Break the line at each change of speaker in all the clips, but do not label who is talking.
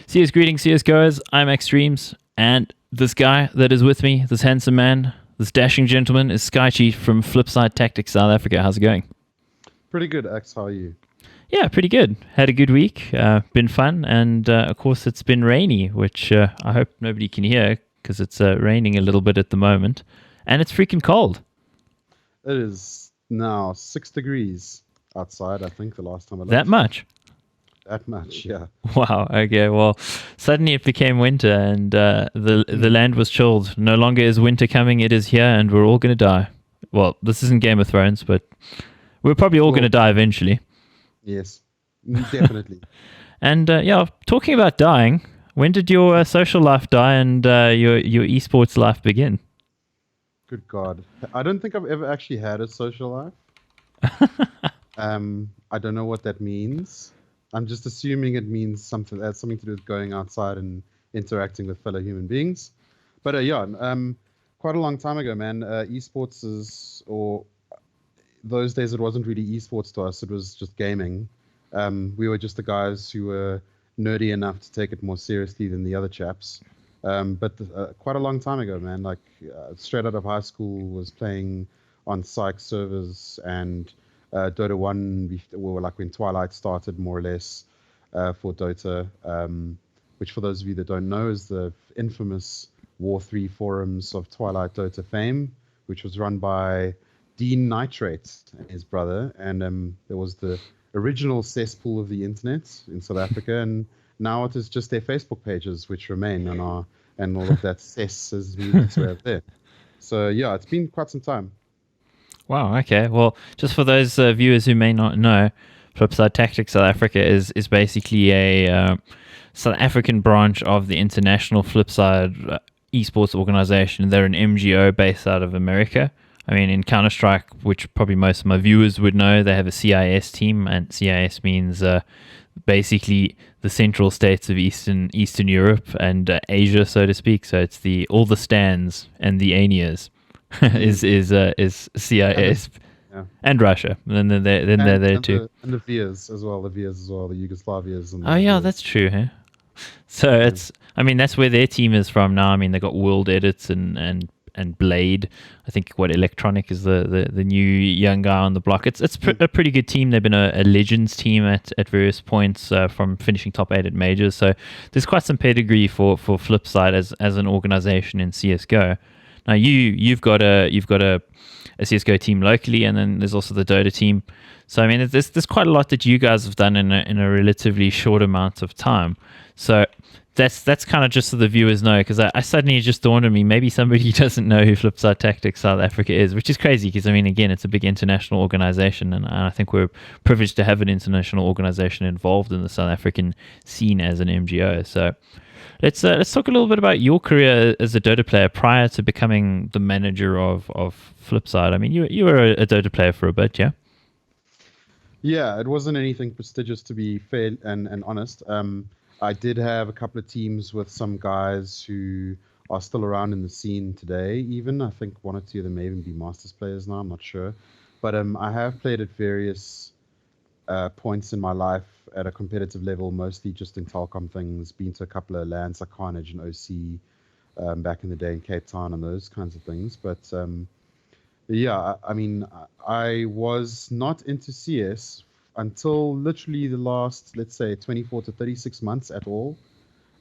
CS greetings, CS goers. I'm Extremes, and this guy that is with me, this handsome man, this dashing gentleman, is Skychief from Flipsid Tactics South Africa. How's it going?
Pretty good, X. How are you?
Yeah, pretty good. Had a good week. Been fun, and of course it's been rainy, which I hope nobody can hear because it's raining a little bit at the moment, and it's freaking cold.
It is now 6 degrees outside. I think the last time I looked.
That much?
That much, yeah.
Wow. Okay. Well, suddenly it became winter, and the land was chilled. No longer is winter coming; it is here, and we're all going to die. Well, this isn't Game of Thrones, but we're probably all going to die eventually.
Yes, definitely.
And yeah, talking about dying, when did your social life die and your esports life begin?
Good God, I don't think I've ever actually had a social life. I don't know what that means. I'm just assuming it means something that's something to do with going outside and interacting with fellow human beings. But yeah, quite a long time ago, man. Esports or those days it wasn't really esports to us. It was just gaming. We were just the guys who were nerdy enough to take it more seriously than the other chaps. But quite a long time ago, man. Like straight out of high school, was playing on Psych servers and. Dota 1, we were like when Twilight started, more or less, for Dota, which for those of you that don't know is the infamous War 3 forums of Twilight Dota fame, which was run by Dean Nitrate and his brother. And there was the original cesspool of the internet in South Africa, and now it is just their Facebook pages which remain on our, and all of that cess has moved to out there. So yeah, it's been quite some time.
Wow, okay. Well, just for those viewers who may not know, Flipsid Tactics South Africa is basically a South African branch of the International Flipside esports organization. They're an MGO based out of America. I mean, in Counter-Strike, which probably most of my viewers would know, they have a CIS team, and CIS means basically the central states of Eastern Europe and Asia, so to speak. So it's all the stands and the ANIAs. is CIS and Russia, and then they're there too,
and the VIAs as well, the Yugoslavias. And
oh yeah, that's true. Huh? So it's, I mean, that's where their team is from now. I mean, they got World Edits and Blade. I think Electronic is the new young guy on the block. It's a pretty good team. They've been a Legends team at various points from finishing top 8 at majors. So there's quite some pedigree for Flipside as an organization in CS:GO. Now you've got a CS:GO team locally, and then there's also the Dota team. So I mean, there's quite a lot that you guys have done in a relatively short amount of time. So that's kind of just so the viewers know, because I suddenly just dawned on me, maybe somebody doesn't know who Flipside Tactics South Africa is, which is crazy because I mean, again, it's a big international organization, and I think we're privileged to have an international organization involved in the South African scene as an MGO. So. Let's talk a little bit about your career as a Dota player prior to becoming the manager of Flipside. I mean, you were a Dota player for a bit, yeah?
Yeah, it wasn't anything prestigious, to be fair and honest. I did have a couple of teams with some guys who are still around in the scene today, even. I think one or two of them may even be Masters players now, I'm not sure. But I have played at various points in my life at a competitive level, mostly just in telecom things, been to a couple of LANs like Carnage and OC back in the day in Cape Town and those kinds of things. But yeah, I mean, I was not into CS until literally the last, let's say, 24 to 36 months at all.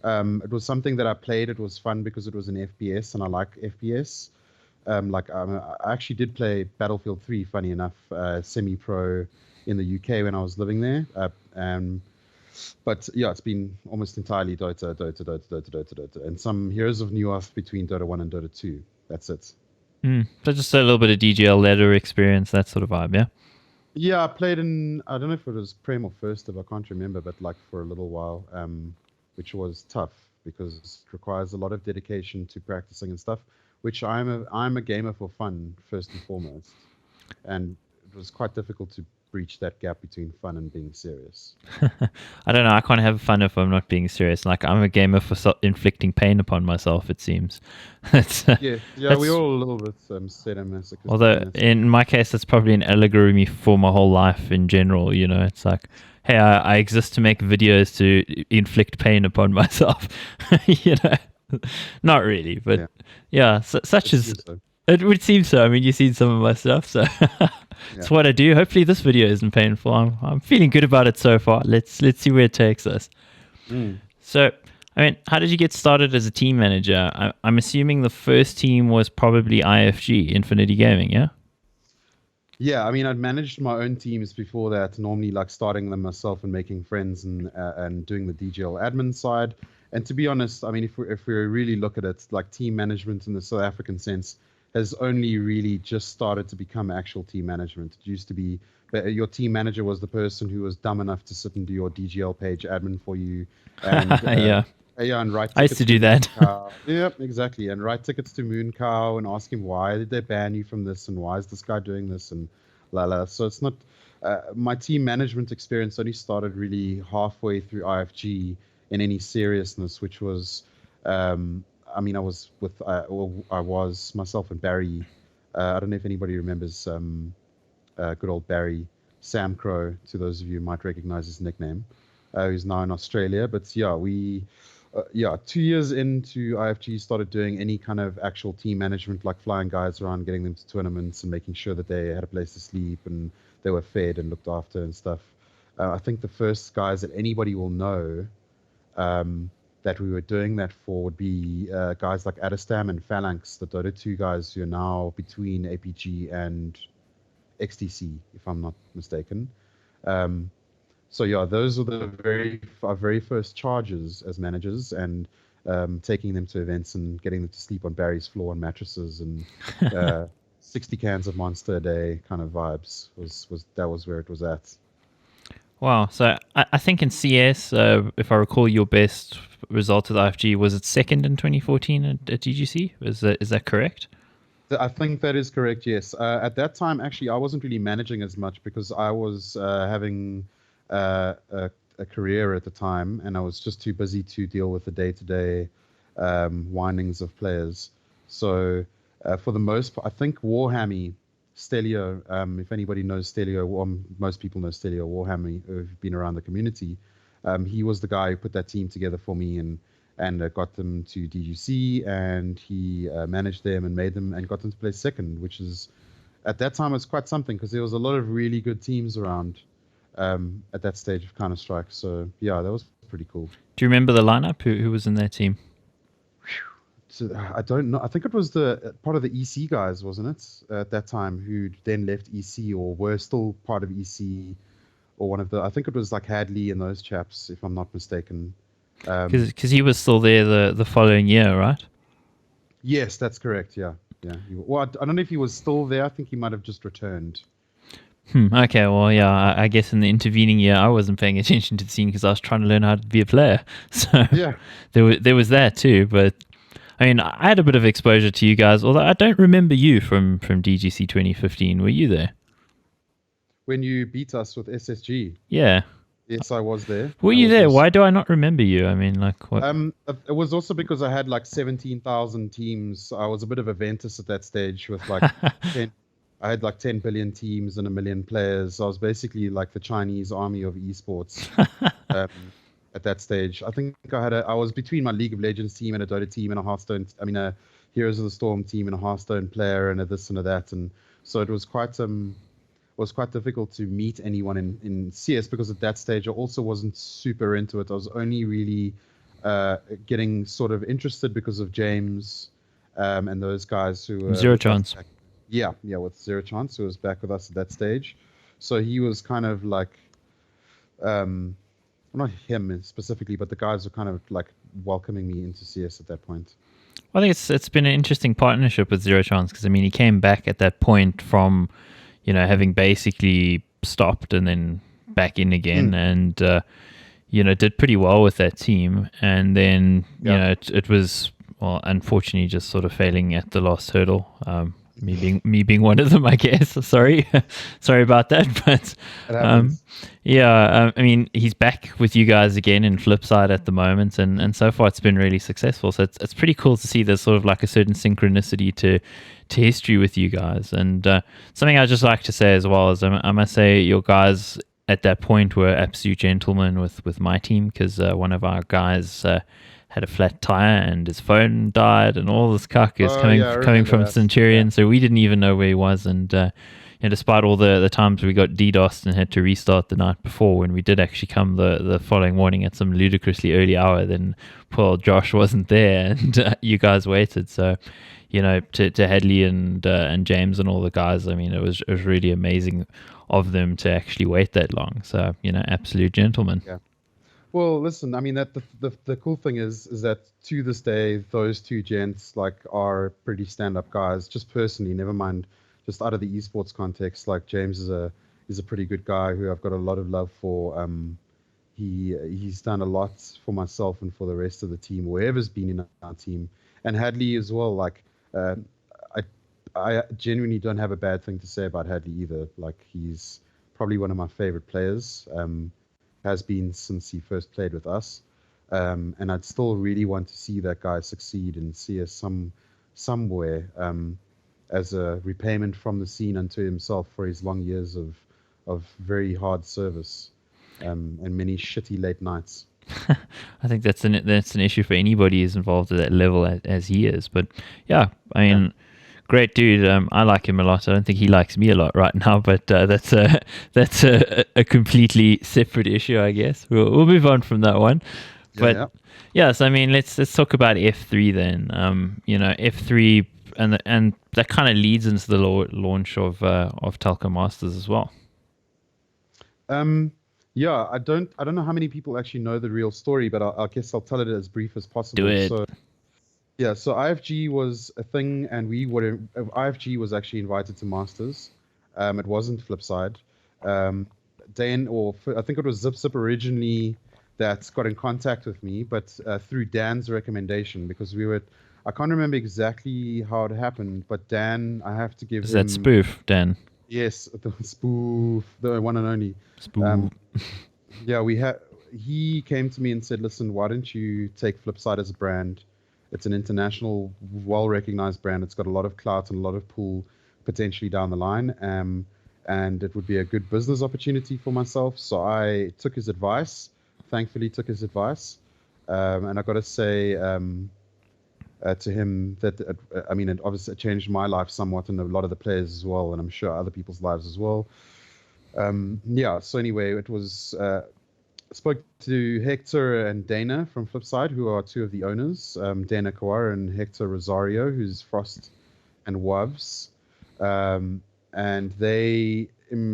It was something that I played. It was fun because it was an FPS, and I like FPS. I actually did play Battlefield 3, funny enough, semi-pro in the UK when I was living there. But yeah, it's been almost entirely Dota, and some Heroes of New Earth between Dota 1 and Dota 2. That's it.
So just a little bit of DGL ladder experience, that sort of vibe, yeah?
Yeah, I played in, I don't know if it was Prem or First Div, I can't remember, but like for a little while, which was tough because it requires a lot of dedication to practicing and stuff, which I'm a gamer for fun, first and foremost. And it was quite difficult to breach that gap between fun and being serious.
I don't know. I can't have fun if I'm not being serious. Like, I'm a gamer for inflicting pain upon myself, it seems.
Yeah, we're all a little bit sadomasochistic.
Although, in my case, that's probably an allegory for my whole life in general. You know, it's like, hey, I exist to make videos to inflict pain upon myself. You know, not really, but yeah, such as it would seem so. I mean, you've seen some of my stuff, so it's what I do. Hopefully, this video isn't painful. I'm feeling good about it so far. Let's see where it takes us. So, I mean, how did you get started as a team manager? I'm assuming the first team was probably IFG, Infinity Gaming, yeah?
Yeah, I mean, I'd managed my own teams before that, normally like starting them myself and making friends and doing the DGL admin side. And to be honest, I mean, if we really look at it, like team management in the South African sense has only really just started to become actual team management. It used to be your team manager was the person who was dumb enough to sit and do your DGL page admin for you. And, and write.
I used to do that.
Yeah, exactly. And write tickets to Moon Cow and ask him why did they ban you from this and why is this guy doing this and la la. So it's not my team management experience only started really halfway through IFG in any seriousness, which was. I mean, I was with I was myself and Barry. I don't know if anybody remembers good old Barry, Sam Crow. To those of you who might recognize his nickname, who's now in Australia. But yeah, 2 years into IFG, started doing any kind of actual team management, like flying guys around, getting them to tournaments, and making sure that they had a place to sleep and they were fed and looked after and stuff. I think the first guys that anybody will know. That we were doing that for would be guys like Adestam and Phalanx, the Dota 2 guys who are now between APG and XTC, if I'm not mistaken. So yeah, those were our very first charges as managers, and taking them to events and getting them to sleep on Barry's floor on mattresses and 60 cans of Monster a day kind of vibes was where it was at.
Wow. So I think in CS, if I recall, your best result at IFG was it second in 2014 at DGC. Is that correct?
I think that is correct. Yes. At that time, actually, I wasn't really managing as much because I was having a career at the time, and I was just too busy to deal with the day-to-day windings of players. So for the most part, I think Warhammy. Stelio, if anybody knows Stelio, most people know Stelio Warhammer who've been around the community. He was the guy who put that team together for me and got them to DGC, and he managed them and made them and got them to play second, which is at that time was quite something because there was a lot of really good teams around at that stage of Counter-Strike. So yeah, that was pretty cool.
Do you remember the lineup? Who was in their team?
So, I don't know. I think it was the part of the EC guys, wasn't it, at that time, who then left EC or were still part of EC, or one of the. I think it was like Hadley and those chaps, if I'm not mistaken.
Because he was still there the following year, right?
Yes, that's correct. Yeah. Well, I don't know if he was still there. I think he might have just returned.
Okay, well, yeah, I guess in the intervening year, I wasn't paying attention to the scene because I was trying to learn how to be a player. So
yeah,
there was that too, but. I mean, I had a bit of exposure to you guys, although I don't remember you from DGC 2015. Were you there?
When you beat us with SSG?
Yeah.
Yes, I was there.
Were you there? Why do I not remember you? I mean, like what?
It was also because I had like 17,000 teams. I was a bit of a Ventus at that stage with like 10. I had like 10 billion teams and 1 million players. I was basically like the Chinese army of esports. At that stage, I think I was between my League of Legends team and a Dota team and a Hearthstone. a Heroes of the Storm team and a Hearthstone player and a this and a that, and so it was quite difficult to meet anyone in CS because at that stage I also wasn't super into it. I was only really getting sort of interested because of James and those guys who were
Zero Chance.
Yeah, with Zero Chance, who was back with us at that stage. So he was kind of like. Not him specifically, but the guys were kind of like welcoming me into CS at that point.
I think it's been an interesting partnership with Zero Chance because I mean he came back at that point from, having basically stopped and then back in again, and did pretty well with that team, and then it was unfortunately just sort of failing at the last hurdle. Me being one of them, I guess. Sorry about that, but I mean, he's back with you guys again in Flipside at the moment, and so far it's been really successful. So it's pretty cool to see there's sort of like a certain synchronicity to history with you guys. And something I just like to say as well is I must say your guys at that point were absolute gentlemen with my team, because one of our guys had a flat tire and his phone died, and all this cuck is
Oh yeah, I
coming
remember
from
that.
Centurion,
Yeah.
so we didn't even know where he was. And despite all the times we got DDoSed and had to restart the night before, when we did actually come the following morning at some ludicrously early hour, then poor Josh wasn't there, and you guys waited. So, to Hadley and James and all the guys, I mean, it was really amazing of them to actually wait that long. So, absolute gentlemen.
Yeah. Well, listen, I mean that the cool thing is that to this day those two gents like are pretty stand-up guys. Just personally, never mind just out of the esports context. Like James is a pretty good guy who I've got a lot of love for. He's done a lot for myself and for the rest of the team, whoever's been in our team, and Hadley as well. Like uh, I I genuinely don't have a bad thing to say about Hadley either. Like he's probably one of my favorite players. Has been since he first played with us, and I'd still really want to see that guy succeed and see us somewhere as a repayment from the scene unto himself for his long years of very hard service and many shitty late nights.
I think that's an issue for anybody who's involved at that level as he is. But yeah, I mean,
Yeah.
great dude. I like him a lot. I don't think he likes me a lot right now, but that's a completely separate issue, I guess. We'll move on from that one.
Yeah,
But
yeah.
yes, I mean, let's talk about F3 then. F3, and that kind of leads into the launch of Telco Masters as well.
Yeah, I don't know how many people actually know the real story, but I guess I'll tell it as brief as
Do
possible.
it.
So yeah, so IFG was a thing, and IFG was actually invited to Masters. It wasn't Flipside. Um, I think it was Zip originally that got in contact with me, but through Dan's recommendation, because I can't remember exactly how it happened, but Dan, I have to give
Is that
him,
spoof, Dan?
yes, the spoof, the one and only.
Spoof.
Um, yeah, he came to me and said, "Listen, why don't you take Flipside as a brand? It's an international, well-recognized brand. It's got a lot of clout and a lot of pull potentially down the line, and it would be a good business opportunity for myself." So I took his advice. Thankfully, took his advice, and I got to say to him that I mean, it obviously changed my life somewhat, and a lot of the players as well, and I'm sure other people's lives as well. Yeah. So anyway, it was. Spoke to Hector and Dana from Flipside, who are two of the owners, Dana Kawara and Hector Rosario, who's Frost and Wubs. And they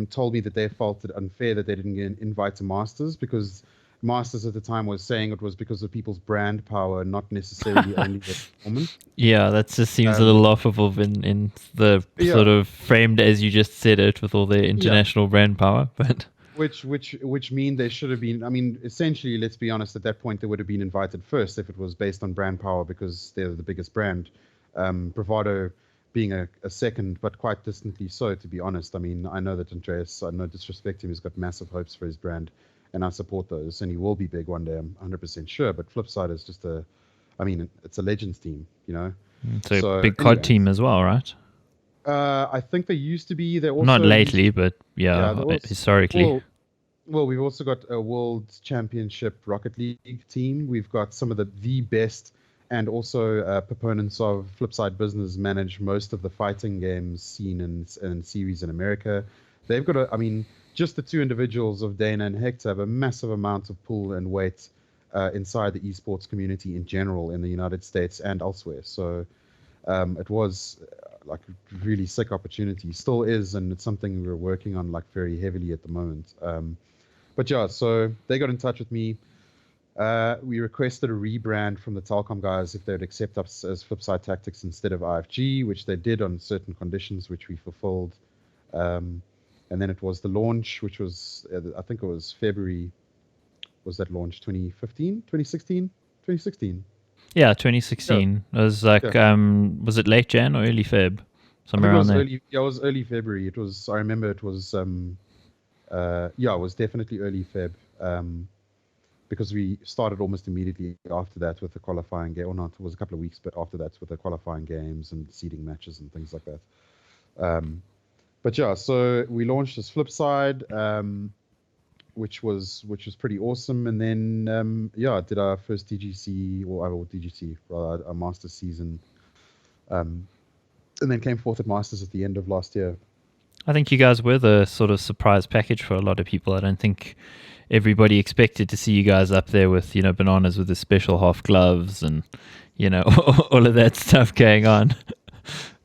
told me that they felt it unfair that they didn't get invite to Masters, because Masters at the time was saying it was because of people's brand power, not necessarily only their performance.
Yeah, that just seems a
Um,
little laughable in the
yeah,
sort of framed as you just said it, with all their
yeah.
international brand power. But
Which mean they should have been. I mean, essentially, let's be honest. At that point, they would have been invited first if it was based on brand power, because they're the biggest brand. Bravado being a second, but quite distantly so. To be honest, I mean, I know that Andreas. I no disrespect him. He's got massive hopes for his brand, and I support those. And he will be big one day. I'm 100% sure. But Flipside is just I mean, it's a legends team, you know.
it's a
So
big COD
anyway,
team as well, right?
I think they used to be. They
Not
also used
lately,
to.
but
Yeah,
yeah,
there was.
historically.
Well, we've also got a World Championship Rocket League team. We've got some of the best, and also proponents of Flipside Business manage most of the fighting games scene and series in America. They've got I mean, just the two individuals of Dana and Hector have a massive amount of pull and weight inside the esports community in general in the United States and elsewhere. So it was like a really sick opportunity, still is, and it's something we're working on like very heavily at the moment. But yeah, so they got in touch with me. We requested a rebrand from the Telcom guys if they'd accept us as Flipside Tactics instead of IFG, which they did on certain conditions, which we fulfilled. And then it was the launch, which was, I think it was February. Was that launch 2015, 2016? 2016.
Yeah,
Yeah,
2016. It was like,
yeah.
was it late Jan or early Feb?
I
Somewhere
think it
around
was
there.
early. Yeah, it was early February. It was. I remember it was. Yeah, it was definitely early Feb. Because we started almost immediately after that with the qualifying game, or not, it was a couple of weeks, but after that with the qualifying games and seeding matches and things like that. But yeah, so we launched as Flipside. which was pretty awesome. And then I did our first DGC or DGC rather, our Masters season, and then came fourth at Masters at the end of last year.
I think you guys were the sort of surprise package for a lot of people. I don't think everybody expected to see you guys up there with, bananas with the special half gloves and, all of that stuff going on.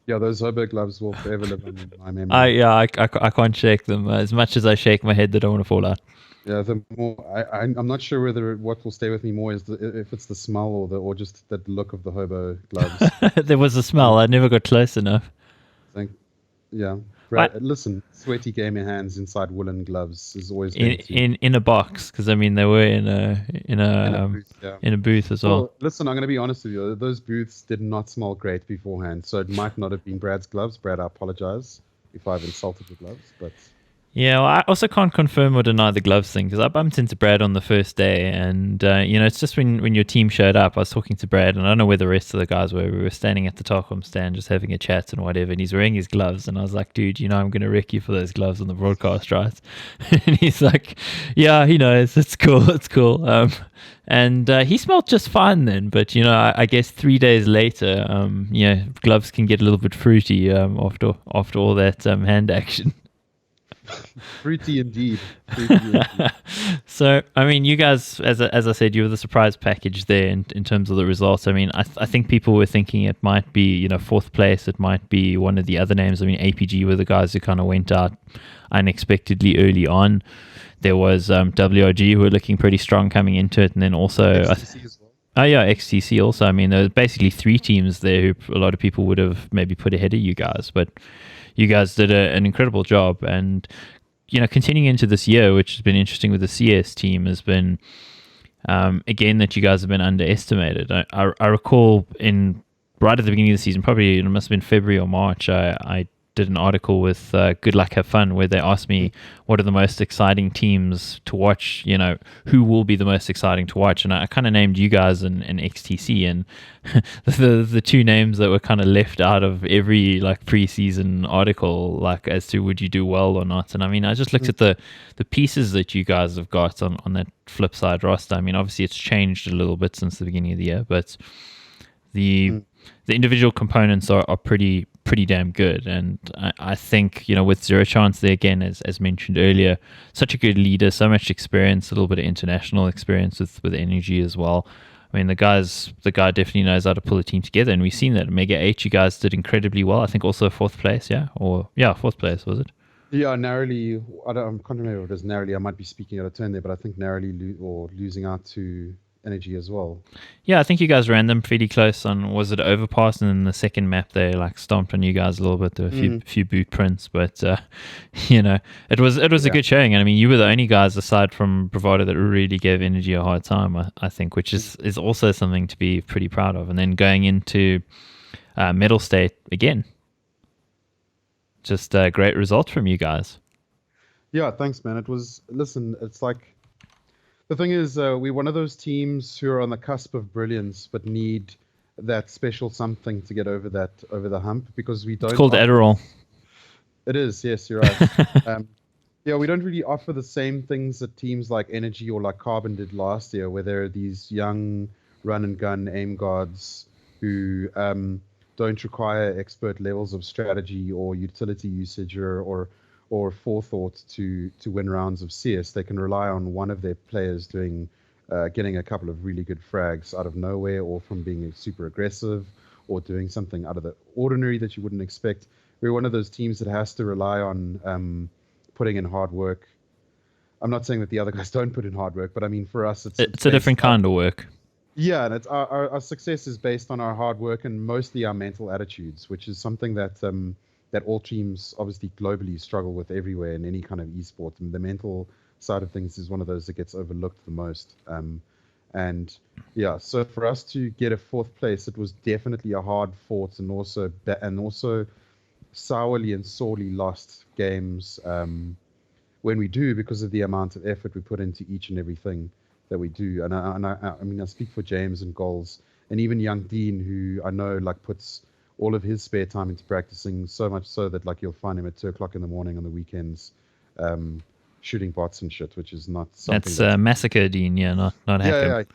Yeah, those hobo gloves will forever live in my memory.
I can't shake them. As much as I shake my head, they don't want to fall out.
Yeah, the more I'm not sure whether what will stay with me more is if it's the smell or just the look of the hobo gloves.
There was a smell. I never got close enough.
Yeah. Brad, listen, sweaty gaming hands inside woolen gloves is always
in a box, because they were in a booth as well.
Listen, I'm going to be honest with you. Those booths did not smell great beforehand, so it might not have been Brad's gloves. Brad, I apologize if I've insulted your gloves, but.
Yeah, well, I also can't confirm or deny the gloves thing, because I bumped into Brad on the first day, and it's just when your team showed up, I was talking to Brad, and I don't know where the rest of the guys were. We were standing at the Tarkom stand just having a chat and whatever, and he's wearing his gloves, and I was like, dude, I'm going to wreck you for those gloves on the broadcast, right? And he's like, yeah, he knows, it's cool. And he smelled just fine then, but I guess 3 days later, gloves can get a little bit fruity after all that hand action.
Fruity indeed.
So, you guys, as I said, you were the surprise package there in terms of the results. I think people were thinking it might be, fourth place. It might be one of the other names. APG were the guys who kind of went out unexpectedly early on. There was WRG who were looking pretty strong coming into it, and then also
XTC as well.
Oh yeah, XTC also. There were basically 3 teams there who a lot of people would have maybe put ahead of you guys, but you guys did an incredible job. And continuing into this year, which has been interesting with the CS team, has been again that you guys have been underestimated. I recall right at the beginning of the season, probably it must have been February or March, I did an article with Good Luck Have Fun, where they asked me what are the most exciting teams to watch, who will be the most exciting to watch, and I kind of named you guys and XTC, and the 2 names that were kind of left out of every preseason article, as to would you do well or not. And I just looked at the pieces that you guys have got on that Flipside roster. Obviously it's changed a little bit since the beginning of the year, but the individual components are pretty damn good. And I think, with Zero Chance there again, as mentioned earlier, such a good leader, so much experience, a little bit of international experience with energy as well. The guy definitely knows how to pull a team together, and we've seen that. Mega 8, you guys did incredibly well. I think also 4th place, fourth place, was it?
Yeah, narrowly. I can't remember if it was narrowly. I might be speaking out of turn there, but I think narrowly losing out to energy as well.
Yeah, I think you guys ran them pretty close on, was it Overpass, and then the second map they stomped on you guys a little bit. There were a few boot prints, but it was a good showing. And you were the only guys aside from Bravado that really gave energy a hard time, I think, which is also something to be pretty proud of. And then going into medal state again, just a great result from you guys.
Yeah, thanks, man. It's like, the thing is, we're one of those teams who are on the cusp of brilliance, but need that special something to get over the hump, because we don't.
It's called Adderall.
It is, yes, you're right. We don't really offer the same things that teams like Energy or like Carbon did last year, where there are these young run and gun aim guards who don't require expert levels of strategy or utility usage or forethought to win rounds of CS. They can rely on one of their players getting a couple of really good frags out of nowhere, or from being super aggressive, or doing something out of the ordinary that you wouldn't expect. We're one of those teams that has to rely on putting in hard work. I'm not saying that the other guys don't put in hard work, but for us, it's
a different kind of work.
Yeah, and it's our success is based on our hard work and mostly our mental attitudes, which is something that all teams obviously globally struggle with everywhere in any kind of esport. And the mental side of things is one of those that gets overlooked the most. So for us to get a 4th place, it was definitely a hard fought and also sourly and sorely lost games when we do, because of the amount of effort we put into each and everything that we do. And I speak for James and Goals, and even young Dean, who I know puts all of his spare time into practicing, so much so that you'll find him at 2:00 in the morning on the weekends, shooting bots and shit, which is not something.
That's Massacre Dean, yeah, not Hackham.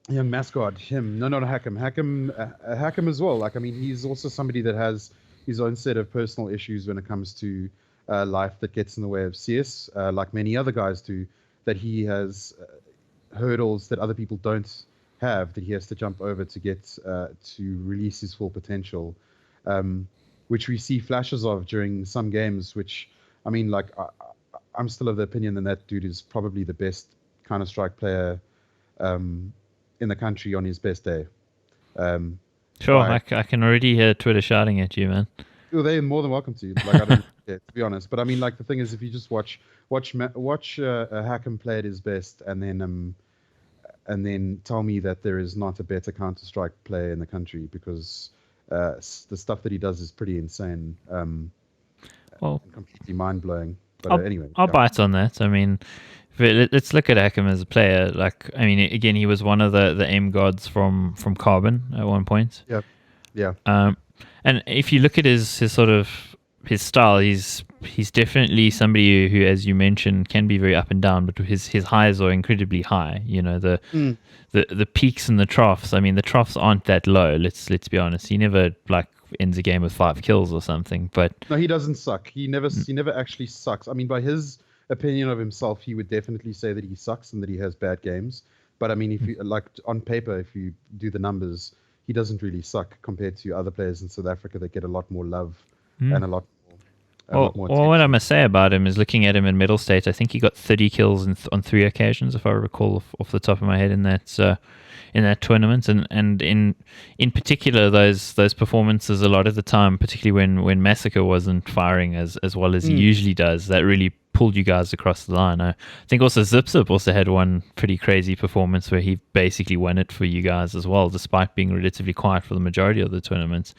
Yeah, mascot him. No, not Hackham. Hackham as well. Like, I mean, he's also somebody that has his own set of personal issues when it comes to life that gets in the way of CS, like many other guys do. That he has hurdles that other people don't have, that he has to jump over to get to release his full potential, which we see flashes of during some games. Which, I mean, like, I'm still of the opinion that dude is probably the best Counter-Strike player in the country on his best day.
Sure, I can already hear Twitter shouting at you, man.
Well, they're more than welcome to. Like, I don't care, to be honest. But I mean, like, the thing is, if you just watch Hackham play at his best, and then tell me that there is not a better Counter-Strike player in the country, because the stuff that he does is pretty insane, and completely mind-blowing. But anyway,
I'll bite on that. I mean, let's look at Hackham as a player. Like, I mean, again, he was one of the aim gods from Carbon at one point.
Yeah.
And if you look at his sort of his style, he's definitely somebody who, as you mentioned, can be very up and down, but his highs are incredibly high. You know, the peaks and the troughs. I mean, the troughs aren't that low. Let's be honest. He never like ends a game with 5 kills or something. But
no, he doesn't suck. He never actually sucks. I mean, by his opinion of himself, he would definitely say that he sucks and that he has bad games. But I mean, if you like on paper, if you do the numbers, he doesn't really suck compared to other players in South Africa that get a lot more love and a lot more.
Well, what I must say about him is, looking at him in medal state, I think he got 30 kills on 3 occasions, if I recall off the top of my head, in that tournament. And in particular, those performances, a lot of the time, particularly when Massacre wasn't firing as well as he usually does, that really pulled you guys across the line. I think also Zip also had one pretty crazy performance where he basically won it for you guys as well, despite being relatively quiet for the majority of the tournament.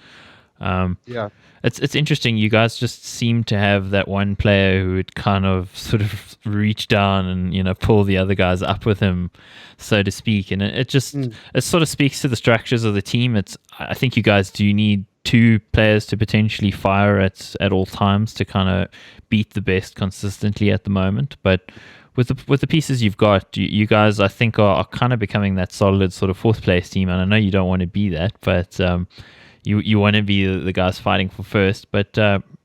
It's interesting. You guys just seem to have that one player who would kind of sort of reach down and, you know, pull the other guys up with him, so to speak. And it sort of speaks to the structures of the team. I think you guys do need 2 players to potentially fire at all times to kind of beat the best consistently at the moment. But with the pieces you've got, you guys, I think, are kind of becoming that solid sort of 4th place team. And I know you don't want to be that, but you want to be the guys fighting for first. But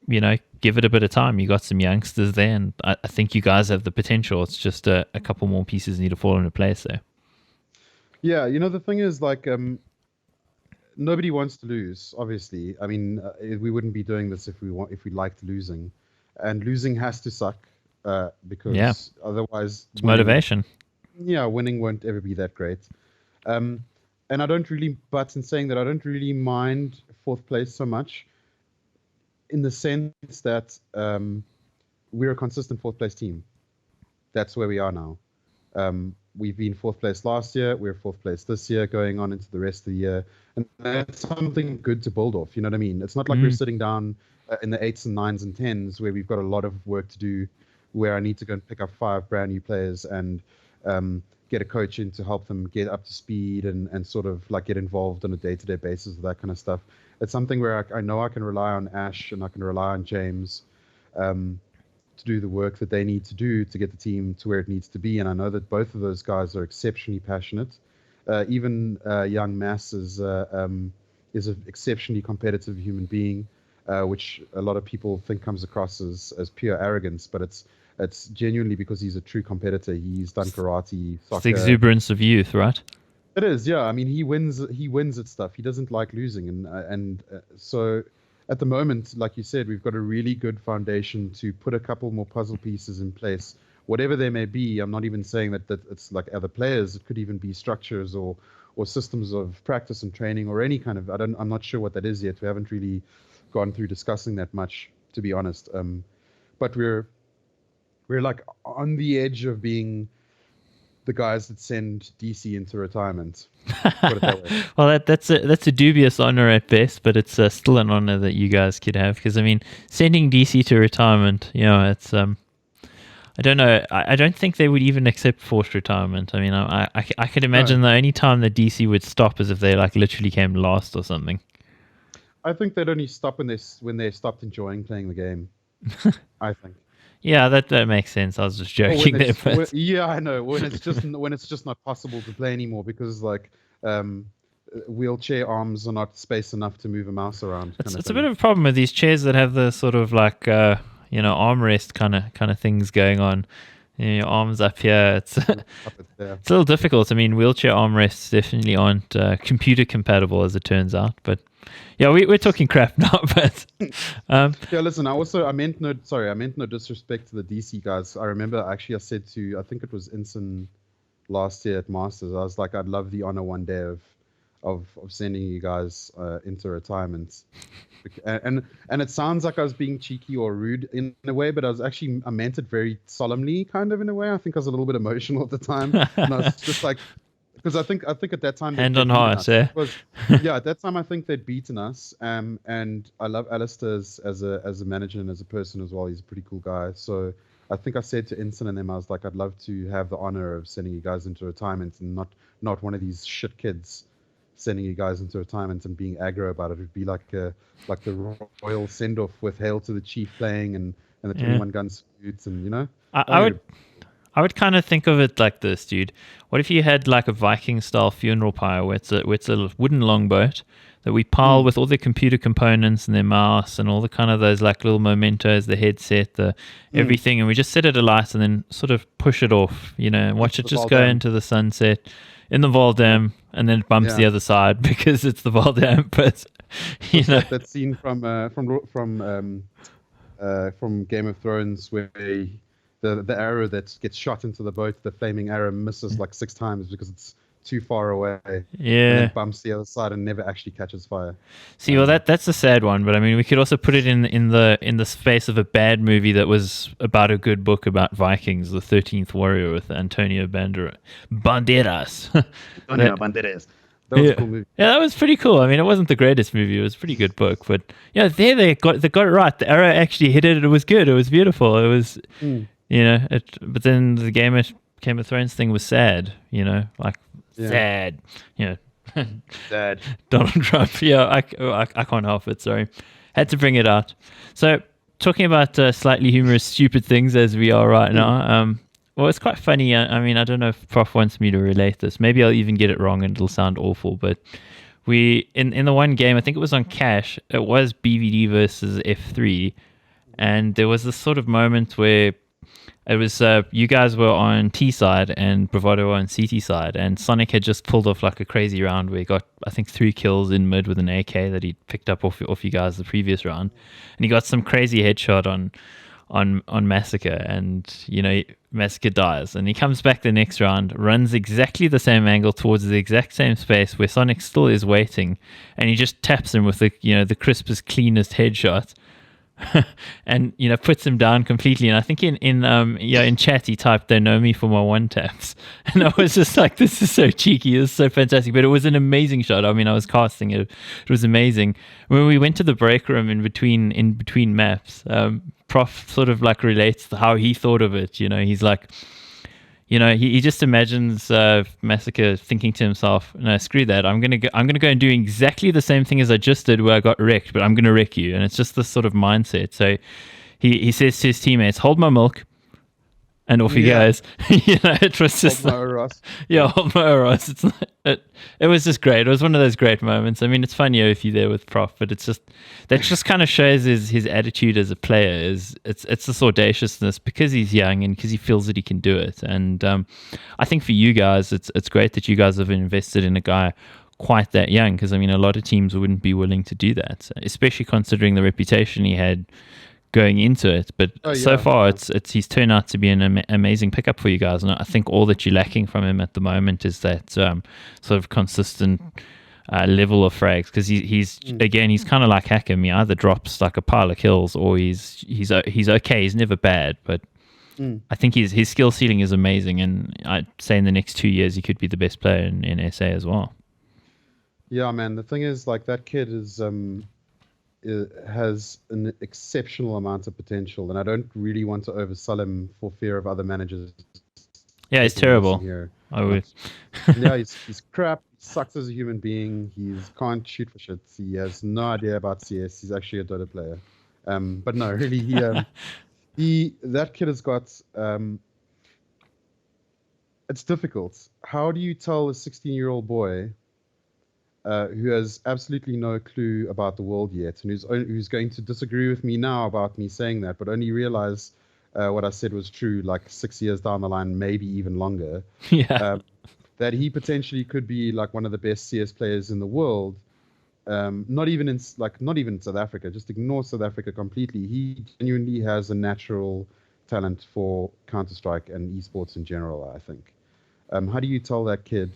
you know, give it a bit of time. You got some youngsters there, and I think you guys have the potential. It's just a couple more pieces need to fall into place there.
Yeah, you know, the thing is, like, nobody wants to lose, obviously. I mean, we wouldn't be doing this if we liked losing, and losing has to suck, because otherwise
it's motivation.
Yeah, winning won't ever be that great. And I don't really, but in saying that, I don't really mind 4th place so much, in the sense that we're a consistent 4th place team. That's where we are now. We've been 4th place last year. We're 4th place this year, going on into the rest of the year. And that's something good to build off. You know what I mean? It's not like we're sitting down in the 8s and 9s and 10s where we've got a lot of work to do, where I need to go and pick up 5 brand new players and get a coach in to help them get up to speed and sort of like get involved on a day-to-day basis with that kind of stuff. It's something where I know I can rely on Ash and I can rely on James to do the work that they need to do to get the team to where it needs to be. And I know that both of those guys are exceptionally passionate. Even young Mass is an exceptionally competitive human being, which a lot of people think comes across as pure arrogance, but it's genuinely because he's a true competitor. He's done karate, soccer.
It's the exuberance of youth, right?
It is, yeah. I mean, he wins at stuff. He doesn't like losing, and so at the moment, like you said, we've got a really good foundation to put a couple more puzzle pieces in place, whatever they may be. I'm not even saying that it's like other players. It could even be structures or systems of practice and training or any kind of. I'm not sure what that is yet. We haven't really gone through discussing that much, to be honest. But we're like on the edge of being the guys that send DC into retirement. Put it that way.
Well, that's a dubious honor at best, but it's still an honor that you guys could have. Because I mean, sending DC to retirement, you know, it's I don't know. I don't think they would even accept forced retirement. I mean, I could imagine the only time that DC would stop is if they like literally came last or something.
I think they'd only stop when they stopped enjoying playing the game. I think.
Yeah, that makes sense. I was just joking there, but
yeah, I know when it's just not possible to play anymore because like wheelchair arms are not space enough to move a mouse around.
It's a bit of a problem with these chairs that have the sort of like armrest kind of things going on. Your arms up here. It's it's a little difficult. I mean, wheelchair armrests definitely aren't computer compatible, as it turns out. But yeah, we're talking crap now. But
yeah, listen. I meant no disrespect to the DC guys. I remember actually I said to, I think it was Inson last year at Masters, I was like, I'd love the honor one day of sending you guys into retirement. And it sounds like I was being cheeky or rude in a way, but I meant it very solemnly, kind of in a way. I think I was a little bit emotional at the time, and I was just like, because I think at that time
hand on heart, yeah.
Yeah, at that time I think they'd beaten us, and I love Alistair as a manager and as a person as well. He's a pretty cool guy. So I think I said to Inson and them, I was like, I'd love to have the honor of sending you guys into retirement, and not one of these shit kids sending you guys into retirement and being aggro about it. It would be like the royal send off with Hail to the Chief playing and the 21 gun salutes, and
I would kind of think of it like this, dude. What if you had like a Viking style funeral pyre where it's a wooden longboat that we pile with all the computer components and their mouse and all the kind of those like little mementos, the headset, the everything, and we just set it alight and then sort of push it off, watch it just go into the sunset in the Valdam, and then it bumps the other side because it's the Valdam. But
that scene from Game of Thrones where the arrow that gets shot into the boat, the flaming arrow misses like 6 times because it's too far away.
Yeah.
And then bumps the other side and never actually catches fire.
See, well, that's a sad one, but I mean, we could also put it in the space of a bad movie that was about a good book about Vikings, The 13th Warrior with Antonio Banderas.
Antonio Banderas. That was a cool movie.
Yeah, that was pretty cool. I mean, it wasn't the greatest movie. It was a pretty good book, but yeah, there they got it right. The arrow actually hit it. It was good. It was beautiful. It was, but then the Game of Thrones thing was sad. Sad.
Sad.
Donald Trump. Yeah, I can't help it. Sorry, had to bring it out. So talking about slightly humorous, stupid things as we are right now. Well, it's quite funny. I mean, I don't know if Prof wants me to relate this. Maybe I'll even get it wrong and it'll sound awful. But we in the one game, I think it was on Cash. It was BVD versus F3, and there was this sort of moment where it was you guys were on T side and Bravado on CT side, and Sonic had just pulled off like a crazy round where he got, I think, 3 kills in mid with an AK that he'd picked up off you guys the previous round, and he got some crazy headshot on Massacre, and Massacre dies, and he comes back the next round, runs exactly the same angle towards the exact same space where Sonic still is waiting, and he just taps him with the crispest, cleanest headshot. And puts him down completely. And I think in chat he typed, "They know me for my one taps," and I was just like, "This is so cheeky. This is so fantastic." But it was an amazing shot. I mean, I was casting it. It was amazing. When we went to the break room in between maps, Prof sort of like relates to how he thought of it. He's like, he just imagines Massacre thinking to himself, "No, screw that. I'm gonna go and do exactly the same thing as I just did where I got wrecked, but I'm gonna wreck you." And it's just this sort of mindset. So he says to his teammates, "Hold my milk," and off he goes. It was just hold my Ross. It was just great. It was one of those great moments. I mean, it's funny if you're there with Prof, but it's just that just kind of shows his attitude as a player. It's this audaciousness because he's young and because he feels that he can do it. And I think for you guys, it's great that you guys have invested in a guy quite that young, because I mean, a lot of teams wouldn't be willing to do that, especially considering the reputation he had going into it. But so far he's turned out to be an amazing pickup for you guys, and I think all that you're lacking from him at the moment is that sort of consistent level of frags, because he's kind of like Hakim. He either drops like a pile of kills or he's okay. He's never bad, but I think his skill ceiling is amazing, and I'd say in the next 2 years he could be the best player in SA as well.
Yeah, man, the thing is, like, that kid has an exceptional amount of potential, and I don't really want to oversell him for fear of other managers.
Yeah, he's terrible. I would.
Yeah, he's crap. He sucks as a human being. He can't shoot for shit. He has no idea about CS. He's actually a Dota player. But no, really, That kid has got it's difficult. How do you tell a 16-year-old boy who has absolutely no clue about the world yet, and who's going to disagree with me now about me saying that, but only realize what I said was true like 6 years down the line, maybe even longer,
Yeah.
that he potentially could be like one of the best CS players in the world. Not even in South Africa. Just ignore South Africa completely. He genuinely has a natural talent for Counter-Strike and esports in general, I think. How do you tell that kid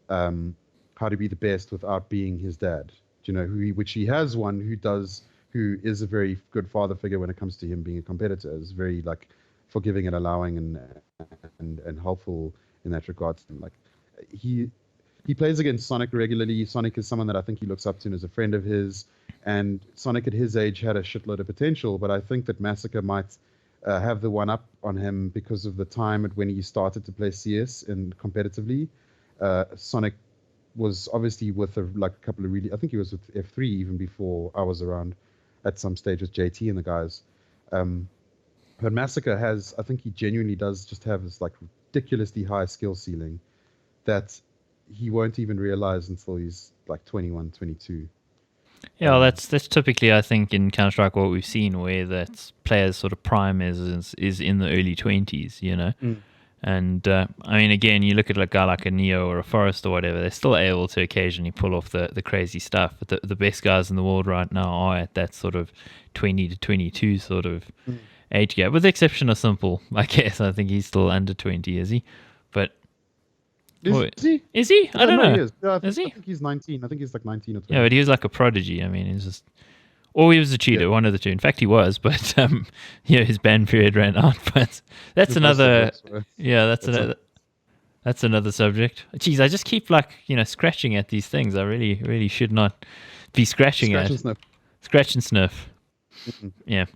how to be the best without being his dad? Do you know which he has one who is a very good father figure when it comes to him being a competitor. Is very like forgiving and allowing and helpful in that regard. And like he plays against Sonic regularly. Sonic is someone that I think he looks up to and is a friend of his. And Sonic at his age had a shitload of potential, but I think that Massacre might have the one up on him because of the time at when he started to play CS and competitively. Sonic was obviously with a couple of really, I think he was with F3 even before I was around at some stage with JT and the guys. But Massacre I think he genuinely does just have this like ridiculously high skill ceiling that he won't even realize until he's like 21, 22.
Yeah, well, that's typically, I think, in Counter Strike what we've seen, where that players' sort of prime is in the early 20s, you know. And I mean, again, you look at a guy like a Neo or a Forest or whatever, they're still able to occasionally pull off the crazy stuff. But the best guys in the world right now are at that sort of 20 to 22 sort of age gap, with the exception of Simple, I guess. I think he's still under 20, is he? But
Is he?
Is he? I don't know.
He is. Yeah,
Is he?
I think he's 19. I think he's like 19 or 20.
Yeah, but he was like a prodigy. I mean, he's just, or he was a cheater, one of the two. In fact, he was, but his ban period ran out. But that's another. Yeah, that's another subject. Jeez, I just keep scratching at these things. I really, really should not be scratching at.
And sniff.
Scratch and sniff. Yeah.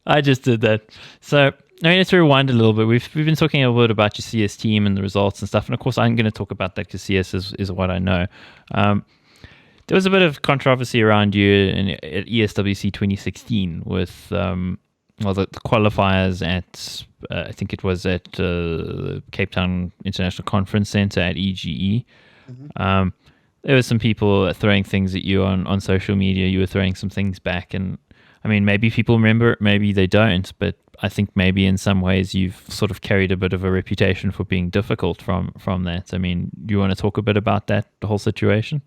I just did that. So, I mean, let's rewind a little bit. We've been talking a little bit about your CS team and the results and stuff. And of course, I'm going to talk about that because CS is what I know. There was a bit of controversy around you at ESWC 2016 with the qualifiers at, I think it was at the Cape Town International Conference Center at EGE. There were some people throwing things at you on social media. You were throwing some things back. And I mean, maybe people remember it, maybe they don't. But I think maybe in some ways you've sort of carried a bit of a reputation for being difficult from that. I mean, do you want to talk a bit about that, the whole situation?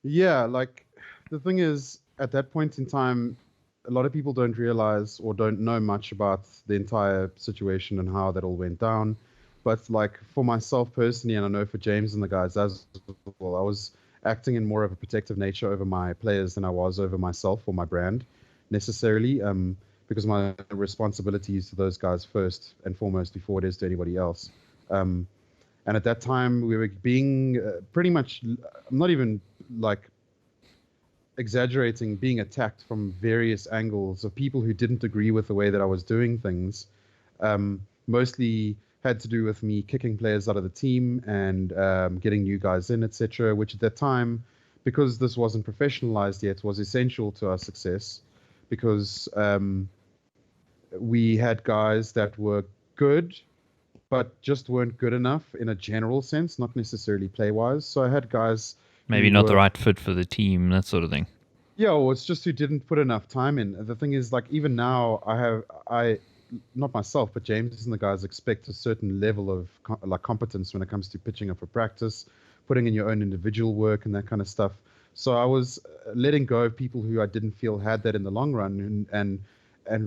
Yeah, like the thing is, at that point in time, a lot of people don't realize or don't know much about the entire situation and how that all went down. But like for myself personally, and I know for James and the guys as well, I was acting in more of a protective nature over my players than I was over myself or my brand necessarily, because my responsibility is to those guys first and foremost before it is to anybody else. And at that time, we were being pretty much, I'm not even like exaggerating, being attacked from various angles of people who didn't agree with the way that I was doing things. Mostly had to do with me kicking players out of the team and getting new guys in, etc., which at that time, because this wasn't professionalized yet, was essential to our success, because we had guys that were good, but just weren't good enough in a general sense, not necessarily play-wise. So I had guys...
Maybe not the right fit for the team, that sort of thing.
Yeah, or it's just who didn't put enough time in. The thing is, like, even now, I not myself, but James and the guys expect a certain level of competence when it comes to pitching up for practice, putting in your own individual work and that kind of stuff. So I was letting go of people who I didn't feel had that in the long run, and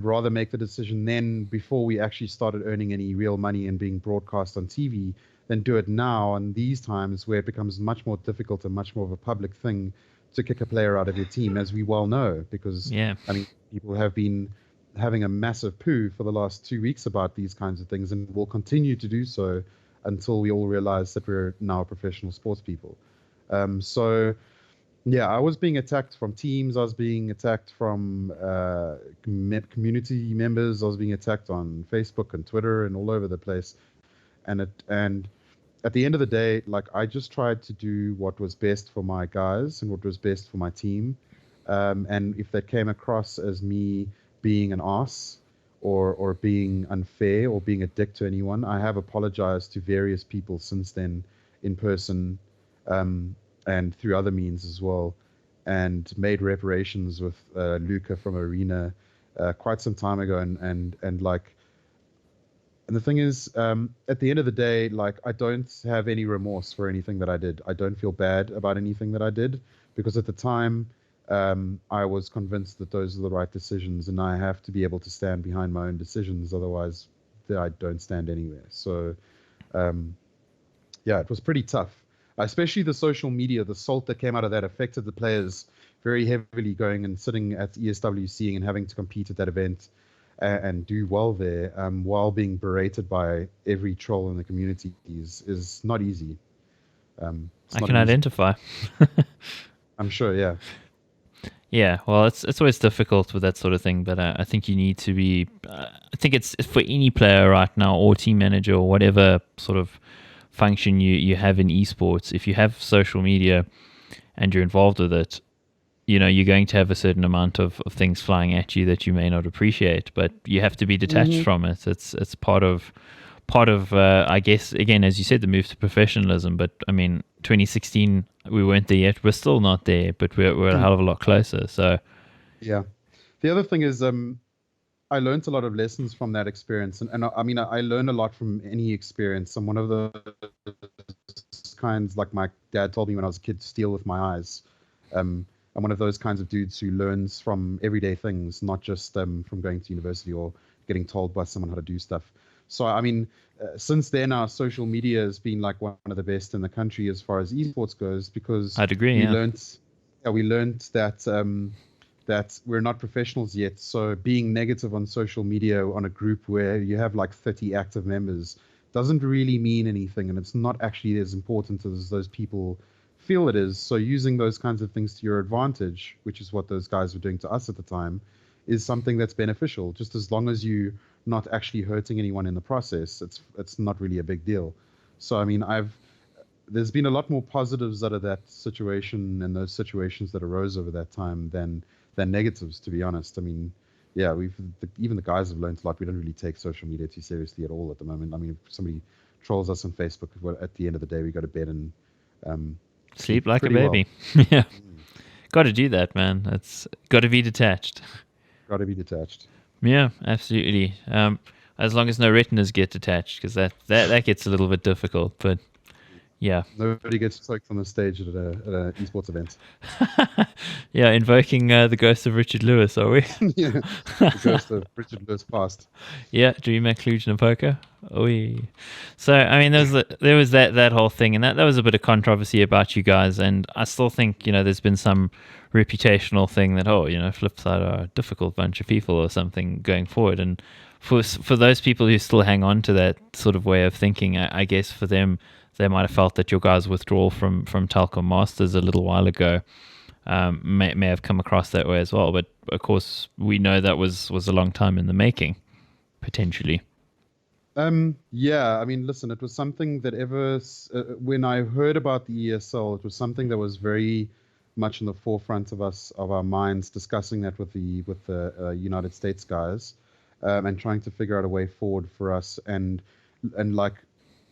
rather make the decision then before we actually started earning any real money and being broadcast on TV, than do it now and these times where it becomes much more difficult and much more of a public thing to kick a player out of your team, as we well know, because I mean, people have been having a massive poo for the last 2 weeks about these kinds of things, and will continue to do so until we all realize that we're now professional sports people. So yeah, I was being attacked from teams. I was being attacked from community members. I was being attacked on Facebook and Twitter and all over the place. And at the end of the day, like I just tried to do what was best for my guys and what was best for my team. And if that came across as me being an ass or being unfair or being a dick to anyone, I have apologized to various people since then in person, and through other means as well, and made reparations with Luca from Arena quite some time ago, and like. And the thing is, at the end of the day, like I don't have any remorse for anything that I did. I don't feel bad about anything that I did because at the time, I was convinced that those are the right decisions, and I have to be able to stand behind my own decisions. Otherwise, I don't stand anywhere. So, um, yeah, it was pretty tough. Especially the social media, the salt that came out of that affected the players very heavily, going and sitting at ESWC and having to compete at that event and do well there, while being berated by every troll in the community is not easy.
I can identify.
I'm sure, yeah.
Yeah, well, it's always difficult with that sort of thing, but I think you need to be. I think it's for any player right now, or team manager, or whatever sort of function you have in esports. If you have social media and you're involved with it, you're going to have a certain amount of things flying at you that you may not appreciate, but you have to be detached from it. It's part of I guess, again, as you said, the move to professionalism. But I mean, 2016 we weren't there yet. We're still not there, but we're a hell of a lot closer. So
yeah, the other thing is I learned a lot of lessons from that experience, and I mean I learn a lot from any experience. I'm one of the kinds, like my dad told me when I was a kid, to steal with my eyes. I'm one of those kinds of dudes who learns from everyday things, not just from going to university or getting told by someone how to do stuff. So, I mean, since then, our social media has been like one of the best in the country as far as esports goes, because
I'd agree.
We learned that we're not professionals yet. So being negative on social media on a group where you have like 30 active members doesn't really mean anything, and it's not actually as important as those people feel it is. So using those kinds of things to your advantage, which is what those guys were doing to us at the time, is something that's beneficial. Just as long as you're not actually hurting anyone in the process, it's not really a big deal. So I mean, there's been a lot more positives out of that situation and those situations that arose over that time than negatives, to be honest. I mean, yeah, even the guys have learned a lot. We don't really take social media too seriously at all at the moment. I mean, if somebody trolls us on Facebook, at the end of the day, we go to bed and
sleep like a baby. Well. Yeah. Got to do that, man. It's got to be detached.
Got to be detached.
Yeah, absolutely. As long as no retinas get detached, because that gets a little bit difficult. But yeah,
nobody gets choked on the stage at an esports event.
Yeah, invoking the ghost of Richard Lewis, are we?
Yeah, the ghost of Richard Lewis past.
Yeah, dream inclusion of poker. So I mean, there was that whole thing, and that was a bit of controversy about you guys, and I still think there's been some reputational thing that Flipside are a difficult bunch of people or something going forward, and for those people who still hang on to that sort of way of thinking, I guess for them, they might have felt that your guys' withdrawal from Telkom Masters a little while ago may have come across that way as well. But of course, we know that was a long time in the making, potentially.
Yeah, I mean, listen, it was something that when I heard about the ESL, it was something that was very much in the forefront of our minds, discussing that with the United States guys, and trying to figure out a way forward for us, and like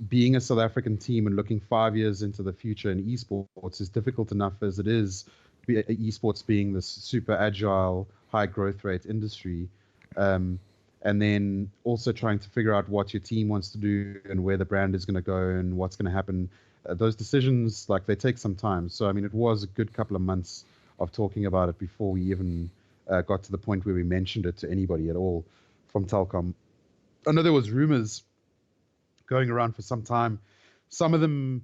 being a South African team and looking 5 years into the future in esports is difficult enough as it is. Esports being this super agile, high growth rate industry. And then also trying to figure out what your team wants to do and where the brand is going to go and what's going to happen. Those decisions, they take some time. So, I mean, it was a good couple of months of talking about it before we even got to the point where we mentioned it to anybody at all from Telkom. I know there was rumors going around for some time, some of them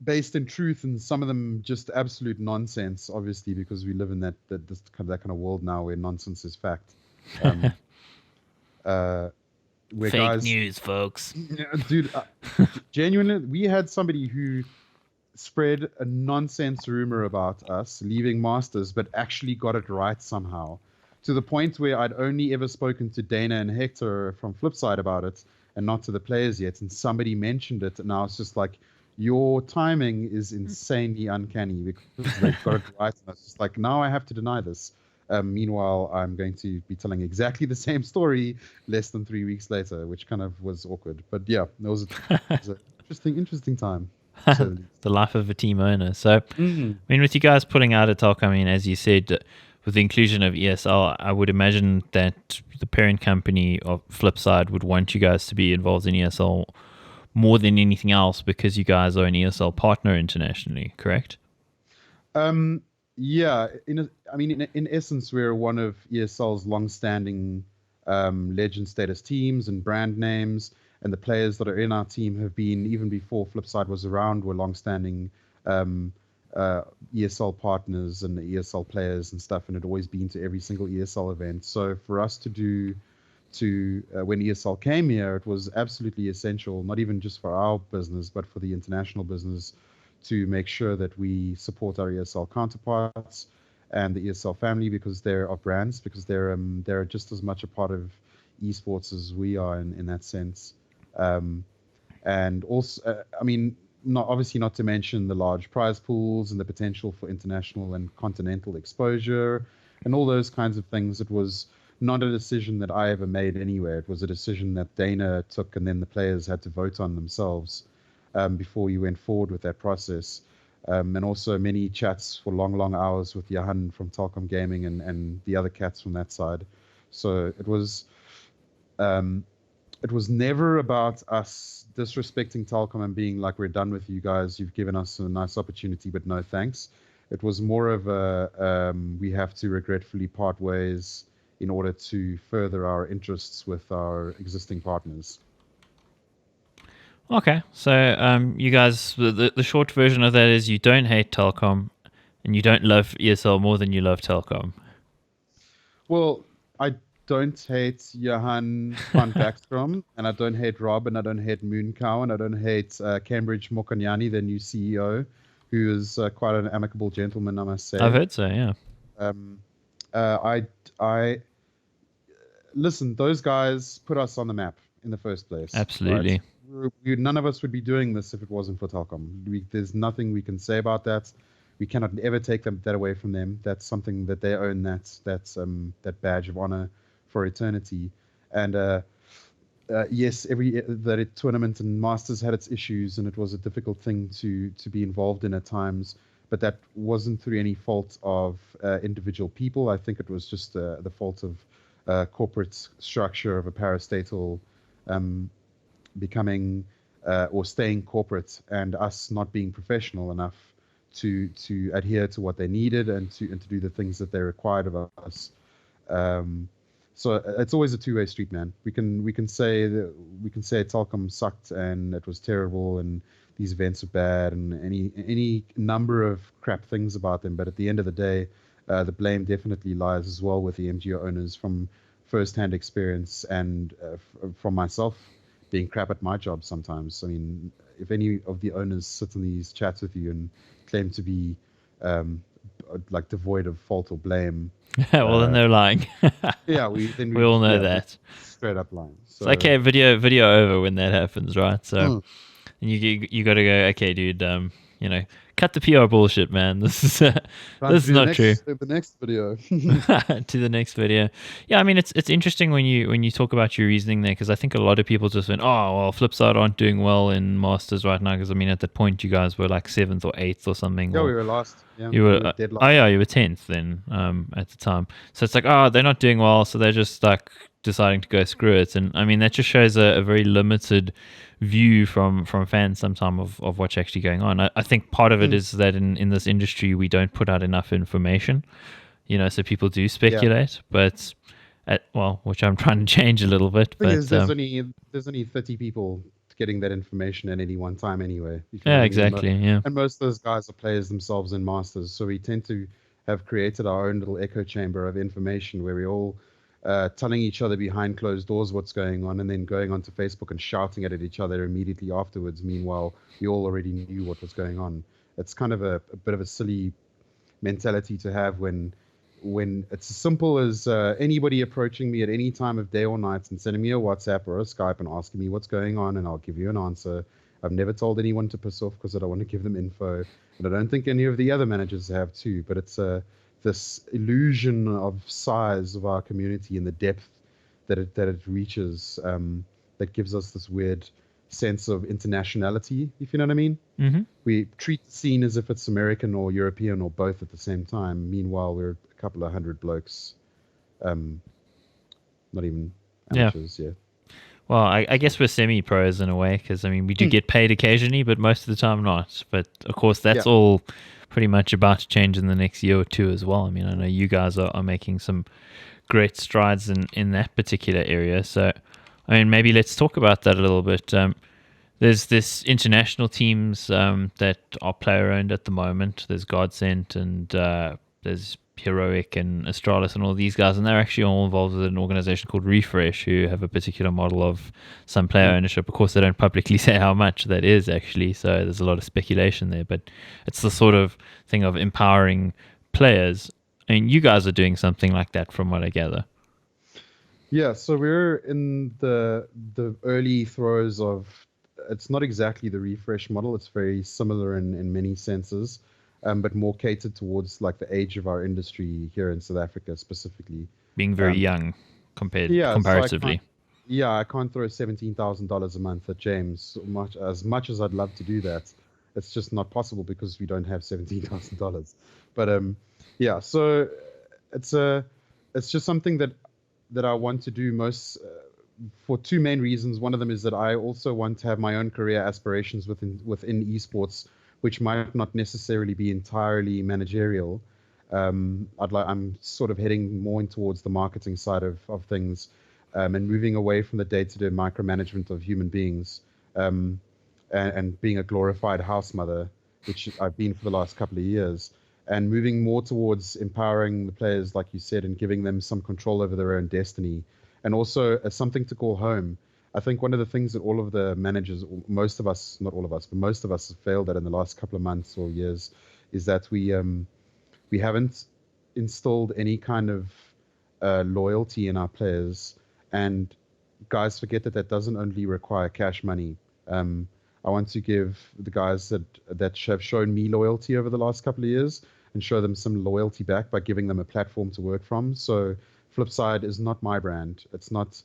based in truth and some of them just absolute nonsense, obviously, because we live in that kind of world now where nonsense is fact.
Fake news, folks.
Dude, genuinely, we had somebody who spread a nonsense rumor about us leaving Masters, but actually got it right somehow, to the point where I'd only ever spoken to Dana and Hector from Flipside about it, and not to the players yet. And somebody mentioned it, and I was just like, your timing is insanely uncanny because they've got it right. And I was just like, now I have to deny this. Meanwhile, I'm going to be telling exactly the same story less than 3 weeks later, which kind of was awkward. But yeah, it was an interesting time. To say the least.
The life of a team owner. So,
Mm.
I mean, with you guys pulling out of Telkom, I mean, as you said, with the inclusion of ESL, I would imagine that the parent company of Flipside would want you guys to be involved in ESL more than anything else because you guys are an ESL partner internationally, correct?
Yeah, in essence, we're one of ESL's long-standing legend status teams and brand names, and the players that are in our team have been, even before Flipside was around, were long-standing ESL partners and ESL players and stuff, and had always been to every single ESL event. So for us to do when ESL came here, it was absolutely essential, not even just for our business, but for the international business, to make sure that we support our ESL counterparts and the ESL family, because they're our brands, because they're just as much a part of esports as we are in that sense. And also, not to mention the large prize pools and the potential for international and continental exposure and all those kinds of things. It was not a decision that I ever made anywhere. It was a decision that Dana took, and then the players had to vote on themselves before you went forward with that process. And also many chats for long hours with Johan from Telkom Gaming and the other cats from that side. So it was never about us disrespecting Telkom and being like, we're done with you guys, you've given us a nice opportunity, but no thanks. It was more of a we have to regretfully part ways in order to further our interests with our existing partners.
Okay, so you guys, the short version of that is you don't hate Telkom and you don't love ESL more than you love Telkom.
Well, I don't hate Johan van Backstrom, and I don't hate Rob, and I don't hate Mooncow, and I don't hate Cambridge Mokanyani, the new CEO, who is quite an amicable gentleman, I must say.
I've heard so, yeah.
I listen, those guys put us on the map in the first place.
Absolutely.
Right? None of us would be doing this if it wasn't for Telkom. There's nothing we can say about that. We cannot ever take that away from them. That's something that they own. That's that badge of honor for eternity. And yes, the tournament and Masters had its issues, and it was a difficult thing to be involved in at times. But that wasn't through any fault of individual people. I think it was just the fault of corporate structure of a parastatal becoming or staying corporate, and us not being professional enough to adhere to what they needed and to do the things that they required of us. So it's always a two-way street, man. We can say Telkom sucked and it was terrible and these events are bad and any number of crap things about them, but at the end of the day, the blame definitely lies as well with the MGO owners from first-hand experience and from myself being crap at my job sometimes. I mean, if any of the owners sit in these chats with you and claim to be like devoid of fault or blame,
well, then they're lying.
Yeah, we
all know that.
Straight up lying. So,
it's okay, video over when that happens, right? So you got to go, okay, dude, cut the PR bullshit, man. This is not true.
The next video.
To the next video. Yeah, I mean, it's interesting when you talk about your reasoning there, because I think a lot of people just went, oh, well, Flipside aren't doing well in Masters right now, because I mean, at that point, you guys were like 7th or 8th or something.
Yeah, we were last. Yeah,
you were
dead last.
Oh yeah, you were 10th then at the time. So it's like, oh, they're not doing well, so they're just like deciding to go screw it. And I mean, that just shows a very limited view from fans sometimes of what's actually going on. I think part of it is that in this industry we don't put out enough information, so people do speculate, but which I'm trying to change a little bit. But
there's only 30 people getting that information at any one time anyway.
Yeah, exactly.
And most of those guys are players themselves in Masters, so we tend to have created our own little echo chamber of information where we all telling each other behind closed doors what's going on, and then going onto Facebook and shouting at each other immediately afterwards. Meanwhile, we all already knew what was going on. It's kind of a bit of a silly mentality to have when when it's as simple as anybody approaching me at any time of day or night and sending me a WhatsApp or a Skype and asking me what's going on, and I'll give you an answer. I've never told anyone to piss off because I don't want to give them info, and I don't think any of the other managers have too. But it's this illusion of size of our community and the depth that it reaches that gives us this weird sense of internationality, if you know what I mean.
Mm-hmm.
We treat the scene as if it's American or European or both at the same time. Meanwhile, we're a couple of hundred blokes, not even amateurs. Yeah.
Well, I guess we're semi-pros in a way because, I mean, we do get paid occasionally, but most of the time not. But, of course, that's all pretty much about to change in the next year or two as well. I mean, I know you guys are making some great strides in that particular area. So, I mean, maybe let's talk about that a little bit. There's this international teams that are player-owned at the moment. There's Godsent and there's Heroic and Astralis and all these guys, and they're actually all involved with an organization called Refresh, who have a particular model of some player ownership. Of course, they don't publicly say how much that is actually, so there's a lot of speculation there, but it's the sort of thing of empowering players. I mean, you guys are doing something like that from what I gather.
Yeah, so we're in the early throes of, it's not exactly the Refresh model, it's very similar in many senses. But more catered towards like the age of our industry here in South Africa specifically.
Being very young comparatively.
So I can't throw $17,000 a month at James as much as I'd love to do that. It's just not possible because we don't have $17,000. But so it's just something that I want to do most for two main reasons. One of them is that I also want to have my own career aspirations within esports, which might not necessarily be entirely managerial. I'm sort of heading more in towards the marketing side of things, and moving away from the day-to-day micromanagement of human beings, and being a glorified house mother, which I've been for the last couple of years, and moving more towards empowering the players, like you said, and giving them some control over their own destiny, and also something to call home. I think one of the things that all of the managers, most of us, not all of us, but most of us have failed at in the last couple of months or years, is that we haven't instilled any kind of loyalty in our players. And guys forget that doesn't only require cash money. I want to give the guys that have shown me loyalty over the last couple of years and show them some loyalty back by giving them a platform to work from. So Flipside is not my brand. It's not.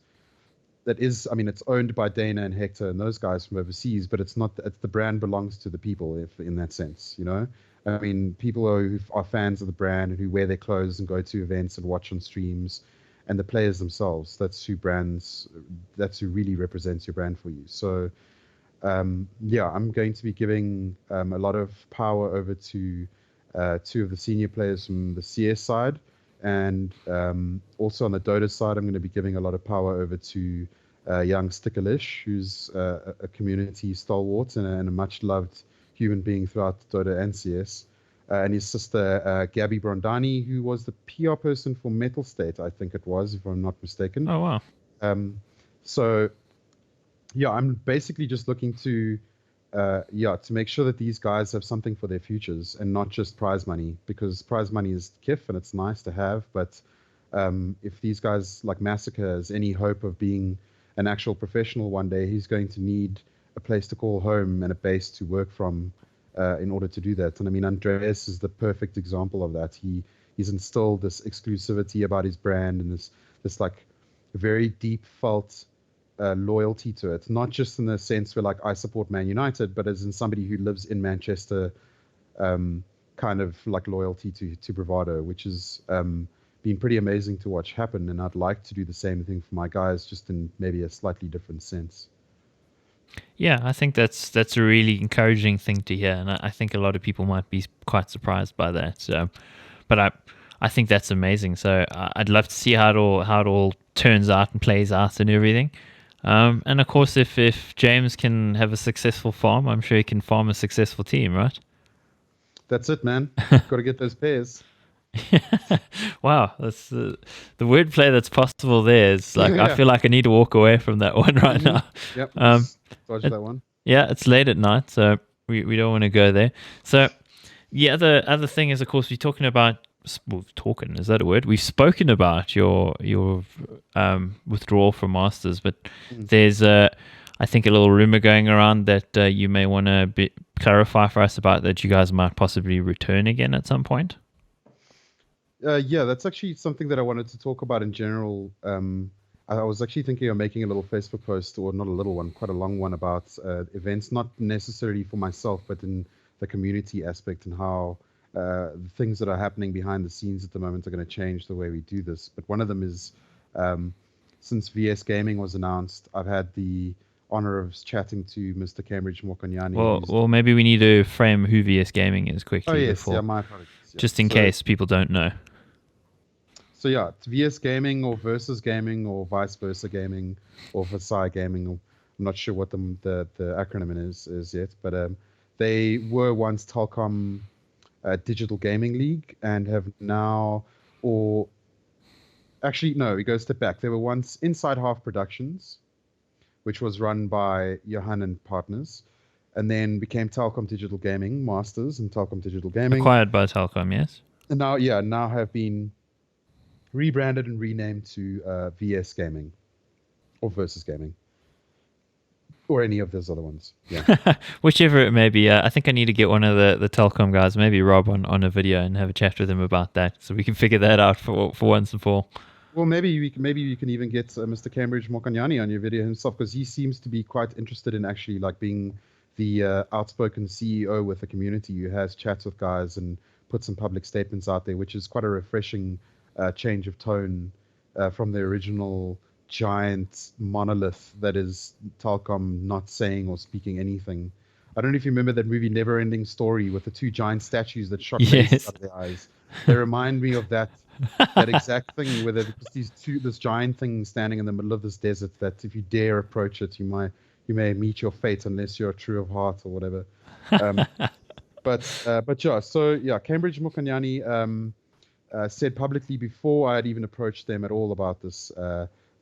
It's owned by Dana and Hector and those guys from overseas, but it's not. The brand belongs to the people, if in that sense, you know. I mean, people who are fans of the brand and who wear their clothes and go to events and watch on streams, and the players themselves. That's who really represents your brand for you. So, I'm going to be giving a lot of power over to two of the senior players from the CS side. And also on the Dota side, I'm going to be giving a lot of power over to young Stickerlish, who's a community stalwart and a much-loved human being throughout Dota and CS. And his sister, Gabby Brondani, who was the PR person for Metal State, I think it was, if I'm not mistaken.
Oh, wow.
I'm basically just looking to make sure that these guys have something for their futures and not just prize money, because prize money is kiff and it's nice to have. But if these guys like Massacre has any hope of being an actual professional one day, he's going to need a place to call home and a base to work from in order to do that. And I mean, Andreas is the perfect example of that. He's instilled this exclusivity about his brand and this like very deep felt loyalty to it, not just in the sense where like I support Man United, but as in somebody who lives in Manchester, kind of like loyalty to Bravado, which has been pretty amazing to watch happen. And I'd like to do the same thing for my guys, just in maybe a slightly different sense.
Yeah, I think that's a really encouraging thing to hear, and I think a lot of people might be quite surprised by that. So, but I think that's amazing. So I'd love to see how it all turns out and plays out and everything. And of course, if James can have a successful farm, I'm sure he can farm a successful team, right?
That's it, man. Got to get those pairs.
Wow, that's the wordplay that's possible there. Is like I feel like I need to walk away from that one right now.
Yep. Dodge that one.
Yeah, it's late at night, so we don't want to go there. So the other thing is, of course, we're talking about we've talking, is that a word? We've spoken about your withdrawal from Masters, but there's I think a little rumor going around that you may want to clarify for us about that you guys might possibly return again at some point.
Yeah, that's actually something that I wanted to talk about in general. I was actually thinking of making a little Facebook post, or not a little one, quite a long one, about events, not necessarily for myself, but in the community aspect, and how the things that are happening behind the scenes at the moment are going to change the way we do this. But one of them is, since VS Gaming was announced, I've had the honor of chatting to Mr. Cambridge Mokonyane.
Well, maybe we need to frame who VS Gaming is quickly.
Oh yes,
before,
yeah, my apologies. Yeah.
Just in case people don't know.
So yeah, it's VS Gaming or Versus Gaming or Vice Versa Gaming or Versailles Gaming. I'm not sure what the acronym is yet, but they were once Telkom Digital Gaming League and have now, or actually no, we go a step back. They were once Inside Half Productions, which was run by Johan and partners, and then became Telkom Digital Gaming Masters and Telkom Digital Gaming.
Acquired by Telkom, yes.
And now have been rebranded and renamed to VS Gaming or Versus Gaming or any of those other ones. Yeah.
Whichever it may be. I think I need to get one of the Telkom guys, maybe Rob, on a video and have a chat with him about that, so we can figure that out for once and for all.
Well, maybe you can even get Mr. Cambridge Mokonyane on your video himself, because he seems to be quite interested in actually like being the outspoken CEO with the community who has chats with guys and put some public statements out there, which is quite a refreshing change of tone from the original giant monolith that is Telkom not saying or speaking anything. I don't know if you remember that movie Never Ending Story with the two giant statues that shot lasers out of their eyes. They remind me of that exact thing, where there's this giant thing standing in the middle of this desert that if you dare approach it, you may meet your fate unless you're true of heart or whatever. But yeah, so yeah, Cambridge Mokonyane said publicly before I had even approached them at all about this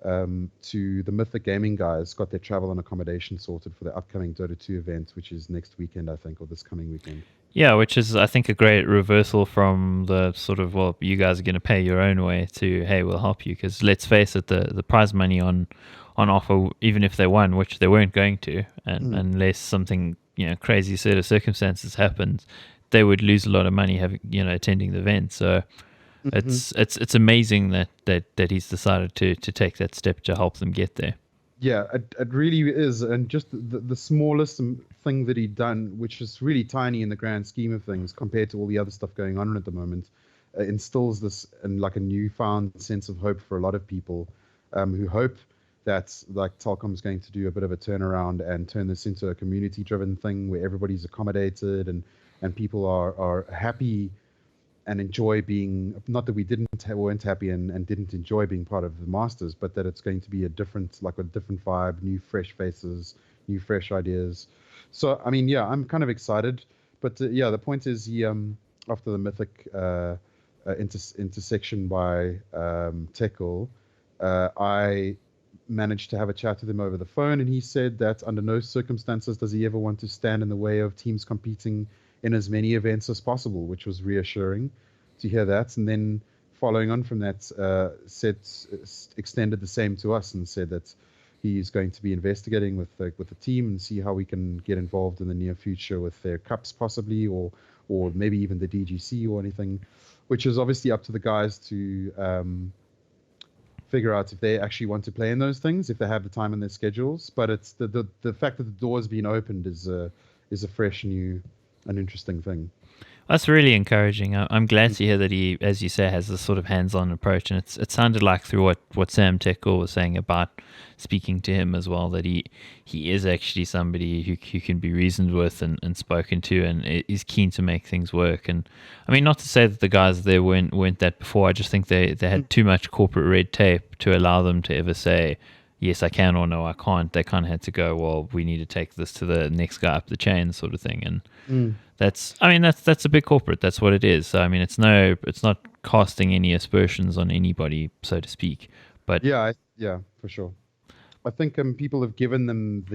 to the Mythic Gaming guys, got their travel and accommodation sorted for the upcoming Dota 2 event, which is next weekend, I think, or this coming weekend.
Yeah, which is, I think, a great reversal from the sort of, well, you guys are going to pay your own way to, hey, we'll help you. Because let's face it, the prize money on offer, even if they won, which they weren't going to, and unless something crazy set of circumstances happened, they would lose a lot of money attending the event. So it's amazing that he's decided to take that step to help them get there.
Yeah, it really is. And just the smallest thing that he'd done, which is really tiny in the grand scheme of things compared to all the other stuff going on at the moment, instills this and like a newfound sense of hope for a lot of people who hope that like Telkom's going to do a bit of a turnaround and turn this into a community-driven thing where everybody's accommodated and people are happy and enjoy being, not that we weren't happy and didn't enjoy being part of the Masters, but that it's going to be a different vibe, new fresh faces, new fresh ideas. So I mean, yeah, I'm kind of excited, but yeah, the point is he after the Mythic intersection by Tekel, I managed to have a chat with him over the phone, and he said that under no circumstances does he ever want to stand in the way of teams competing in as many events as possible, which was reassuring to hear that. And then following on from that, extended the same to us and said that he's going to be investigating with the team and see how we can get involved in the near future with their cups possibly, or maybe even the DGC or anything, which is obviously up to the guys to figure out if they actually want to play in those things, if they have the time in their schedules. But it's the fact that the door has been opened is a fresh new an interesting thing.
That's really encouraging. I'm glad to hear that he, as you say, has this sort of hands-on approach, and it sounded like through what Sam Tekel was saying about speaking to him as well, that he is actually somebody who can be reasoned with and spoken to, and is keen to make things work. And I mean, not to say that the guys there weren't that before. I just think they had too much corporate red tape to allow them to ever say, yes, I can, or no, I can't. They kind of had to go, well, we need to take this to the next guy up the chain, sort of thing. And that's a big corporate. That's what it is. So, I mean, it's not casting any aspersions on anybody, so to speak. But
yeah, for sure. I think people have given them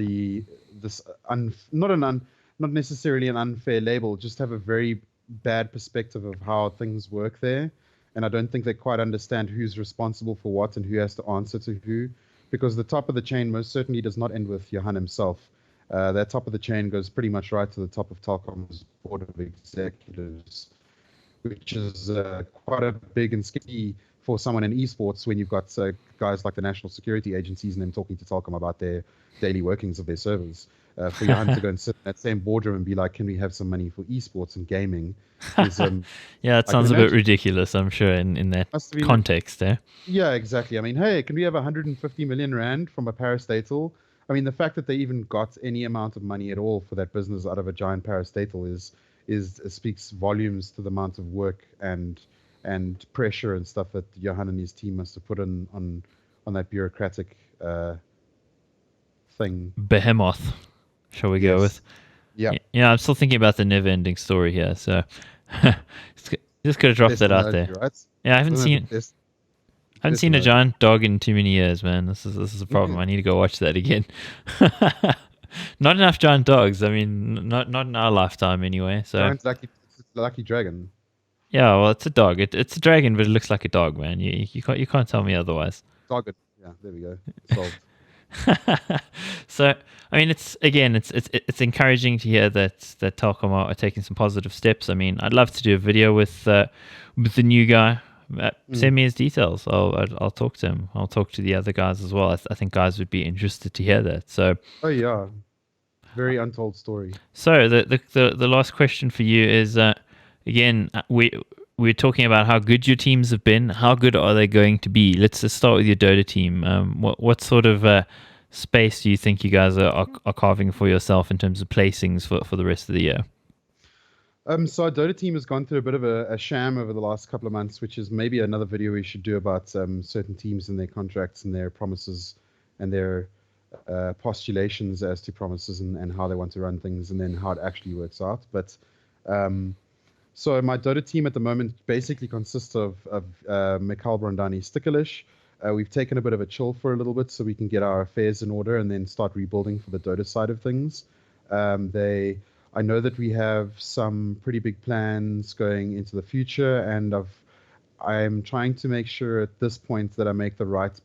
not necessarily an unfair label, just have a very bad perspective of how things work there, and I don't think they quite understand who's responsible for what and who has to answer to who, because the top of the chain most certainly does not end with Johan himself. That top of the chain goes pretty much right to the top of Telkom's board of executives, which is quite a big and scary for someone in esports when you've got guys like the national security agencies and them talking to Telkom about their daily workings of their servers. For Johan to go and sit in that same boardroom and be like, can we have some money for esports and gaming? Is,
yeah, it sounds a bit ridiculous, I'm sure, in that context there.
Yeah, exactly. I mean, hey, can we have 150 million rand from a parastatal? I mean, the fact that they even got any amount of money at all for that business out of a giant parastatal is speaks volumes to the amount of work and pressure and stuff that Johan and his team must have put on that bureaucratic thing.
Behemoth, shall we go with?
Yeah.
Yeah, I'm still thinking about the never-ending story here, so just gotta drop that out there.
Right?
Yeah, I haven't seen a giant dog in too many years, man. This is a problem. I need to go watch that again. Not enough giant dogs. I mean, not in our lifetime anyway. So
giant lucky dragon.
Yeah, well, it's a dog. It's a dragon, but it looks like a dog, man. You can't tell me otherwise.
Dog it. Yeah, there we go. Solved.
So, I mean, it's encouraging to hear that Telkom are taking some positive steps. I mean, I'd love to do a video with the new guy. Send me his details. I'll talk to him. I'll talk to the other guys as well. I think guys would be interested to hear that. So.
Oh yeah, very untold story.
So the last question for you is again we're talking about how good your teams have been. How good are they going to be? Let's just start with your Dota team. What sort of space do you think you guys are carving for yourself in terms of placings for the rest of the year?
So our Dota team has gone through a bit of a sham over the last couple of months, which is maybe another video we should do about certain teams and their contracts and their promises and their postulations as to promises and how they want to run things and then how it actually works out. But so my Dota team at the moment basically consists of Mikhail Brondani Stikalish. We've taken a bit of a chill for a little bit so we can get our affairs in order and then start rebuilding for the Dota side of things. I know that we have some pretty big plans going into the future, and I'm trying to make sure at this point that I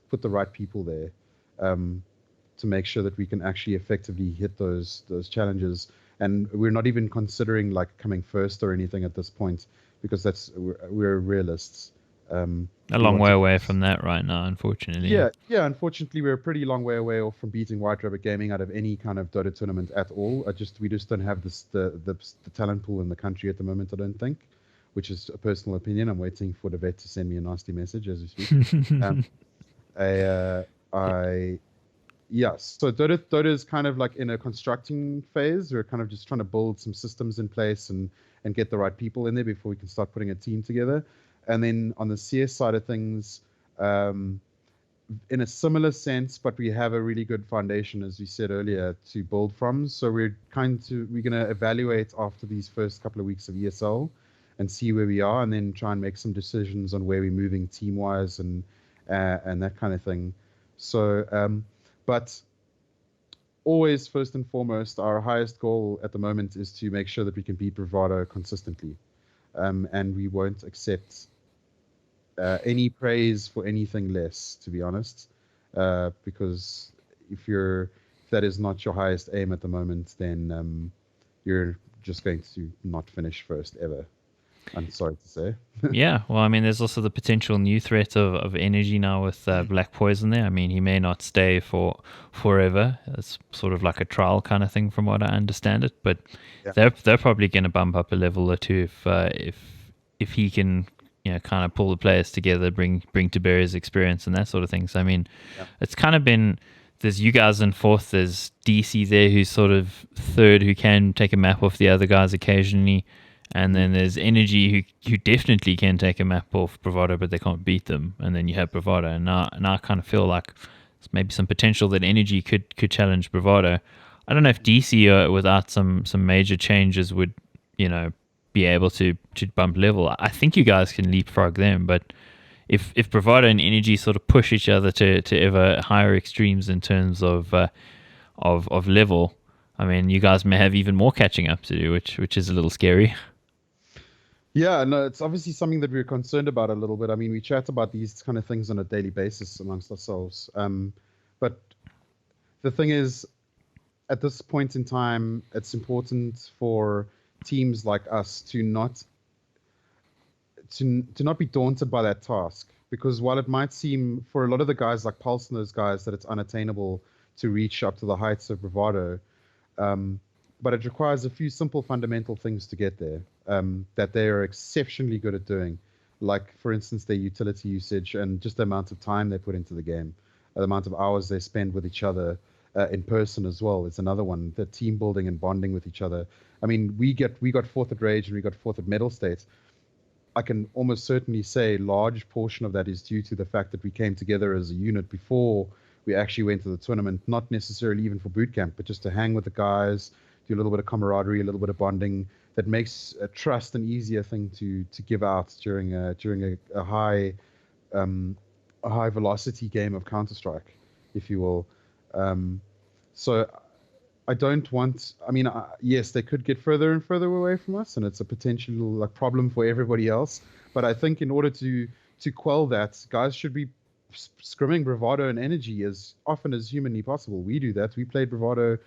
put the right people there to make sure that we can actually effectively hit those challenges. And we're not even considering like coming first or anything at this point because we're realists.
A long way away from that right now, unfortunately.
Yeah. Unfortunately, we're a pretty long way away off from beating White Rabbit Gaming out of any kind of Dota tournament at all. We just don't have the talent pool in the country at the moment. I don't think, which is a personal opinion. I'm waiting for the vet to send me a nasty message as we speak. So Dota is kind of like in a constructing phase. We're kind of just trying to build some systems in place and get the right people in there before we can start putting a team together. And then on the CS side of things, in a similar sense, but we have a really good foundation, as we said earlier, to build from. So we're going to evaluate after these first couple of weeks of ESL and see where we are, and then try and make some decisions on where we're moving team-wise and that kind of thing. So, but always, first and foremost, our highest goal at the moment is to make sure that we can beat Bravado consistently. And we won't accept any praise for anything less, to be honest, because if that is not your highest aim at the moment, then you're just going to not finish first ever. I'm sorry to say.
Yeah, well, I mean, there's also the potential new threat of energy now with Black Poison there. I mean, he may not stay for forever. It's sort of like a trial kind of thing, from what I understand it. But yeah, they're probably going to bump up a level or two if he can, kind of pull the players together, bring to bear his experience and that sort of thing. So I mean, it's kind of been. There's you guys in fourth. There's DC there, who's sort of third, who can take a map off the other guys occasionally. And then there's Energy, who definitely can take a map off Bravado, but they can't beat them. And then you have Bravado. And now I kind of feel like there's maybe some potential that Energy could challenge Bravado. I don't know if DC without some major changes would, be able to bump level. I think you guys can leapfrog them, but if Bravado and Energy sort of push each other to ever higher extremes in terms of level, I mean, you guys may have even more catching up to do, which is a little scary.
Yeah, no, it's obviously something that we're concerned about a little bit. I mean, we chat about these kind of things on a daily basis amongst ourselves. But the thing is, at this point in time, it's important for teams like us to not be daunted by that task. Because while it might seem for a lot of the guys like Pulse and those guys that it's unattainable to reach up to the heights of Bravado, um, but it requires a few simple fundamental things to get there that they are exceptionally good at doing. Like, for instance, their utility usage and just the amount of time they put into the game, the amount of hours they spend with each other in person as well is another one. The team building and bonding with each other. I mean, we got fourth at Rage and we got fourth at Medal State. I can almost certainly say a large portion of that is due to the fact that we came together as a unit before we actually went to the tournament, not necessarily even for boot camp, but just to hang with the guys, do a little bit of camaraderie, a little bit of bonding. That makes trust an easier thing to give out during um, a high velocity game of Counter Strike, if you will. So I don't want. I mean, yes, they could get further and further away from us, and it's a potential like problem for everybody else. But I think in order to quell that, guys should be scrimming bravado and energy as often as humanly possible. We do that. We played bravado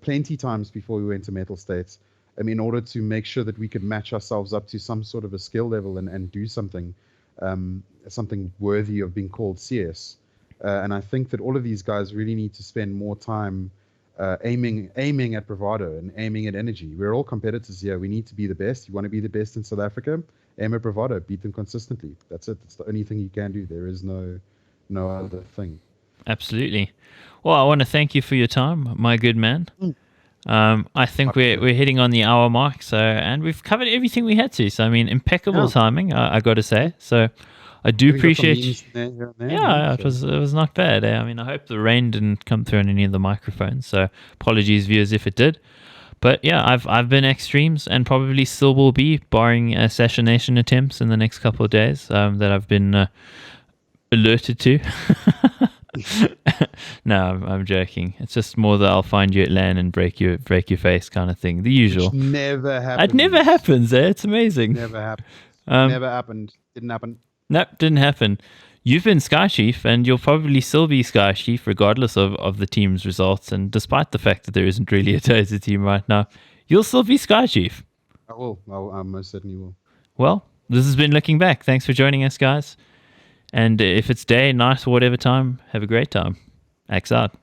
plenty times before we went to Metal States. I mean, in order to make sure that we could match ourselves up to some sort of a skill level and do something worthy of being called CS. And I think that all of these guys really need to spend more time aiming at bravado and aiming at energy. We're all competitors here. We need to be the best. You want to be the best in South Africa? Aim at bravado. Beat them consistently. That's it. It's the only thing you can do. There is no other thing.
Absolutely. Well, I want to thank you for your time, my good man. I think we're hitting on the hour mark, and we've covered everything we had to. So I mean, impeccable timing, I got to say. So I do appreciate you. Yeah, it was not bad. I mean, I hope the rain didn't come through on any of the microphones. So apologies, viewers, if it did. But yeah, I've been Extremes and probably still will be, barring assassination attempts in the next couple of days that I've been alerted to. No, I'm joking. It's just more that I'll find you at LAN and break your face kind of thing. The usual.
Which never happens.
It never happens. It's amazing.
Never happened. Never happened. Didn't happen.
Nope, didn't happen. You've been Skychief, and you'll probably still be Skychief regardless of the team's results. And despite the fact that there isn't really a Dota team right now, you'll still be Skychief.
I will. I most certainly will.
Well, this has been Looking Back. Thanks for joining us, guys. And if it's day, night, or whatever time, have a great time. Axe out.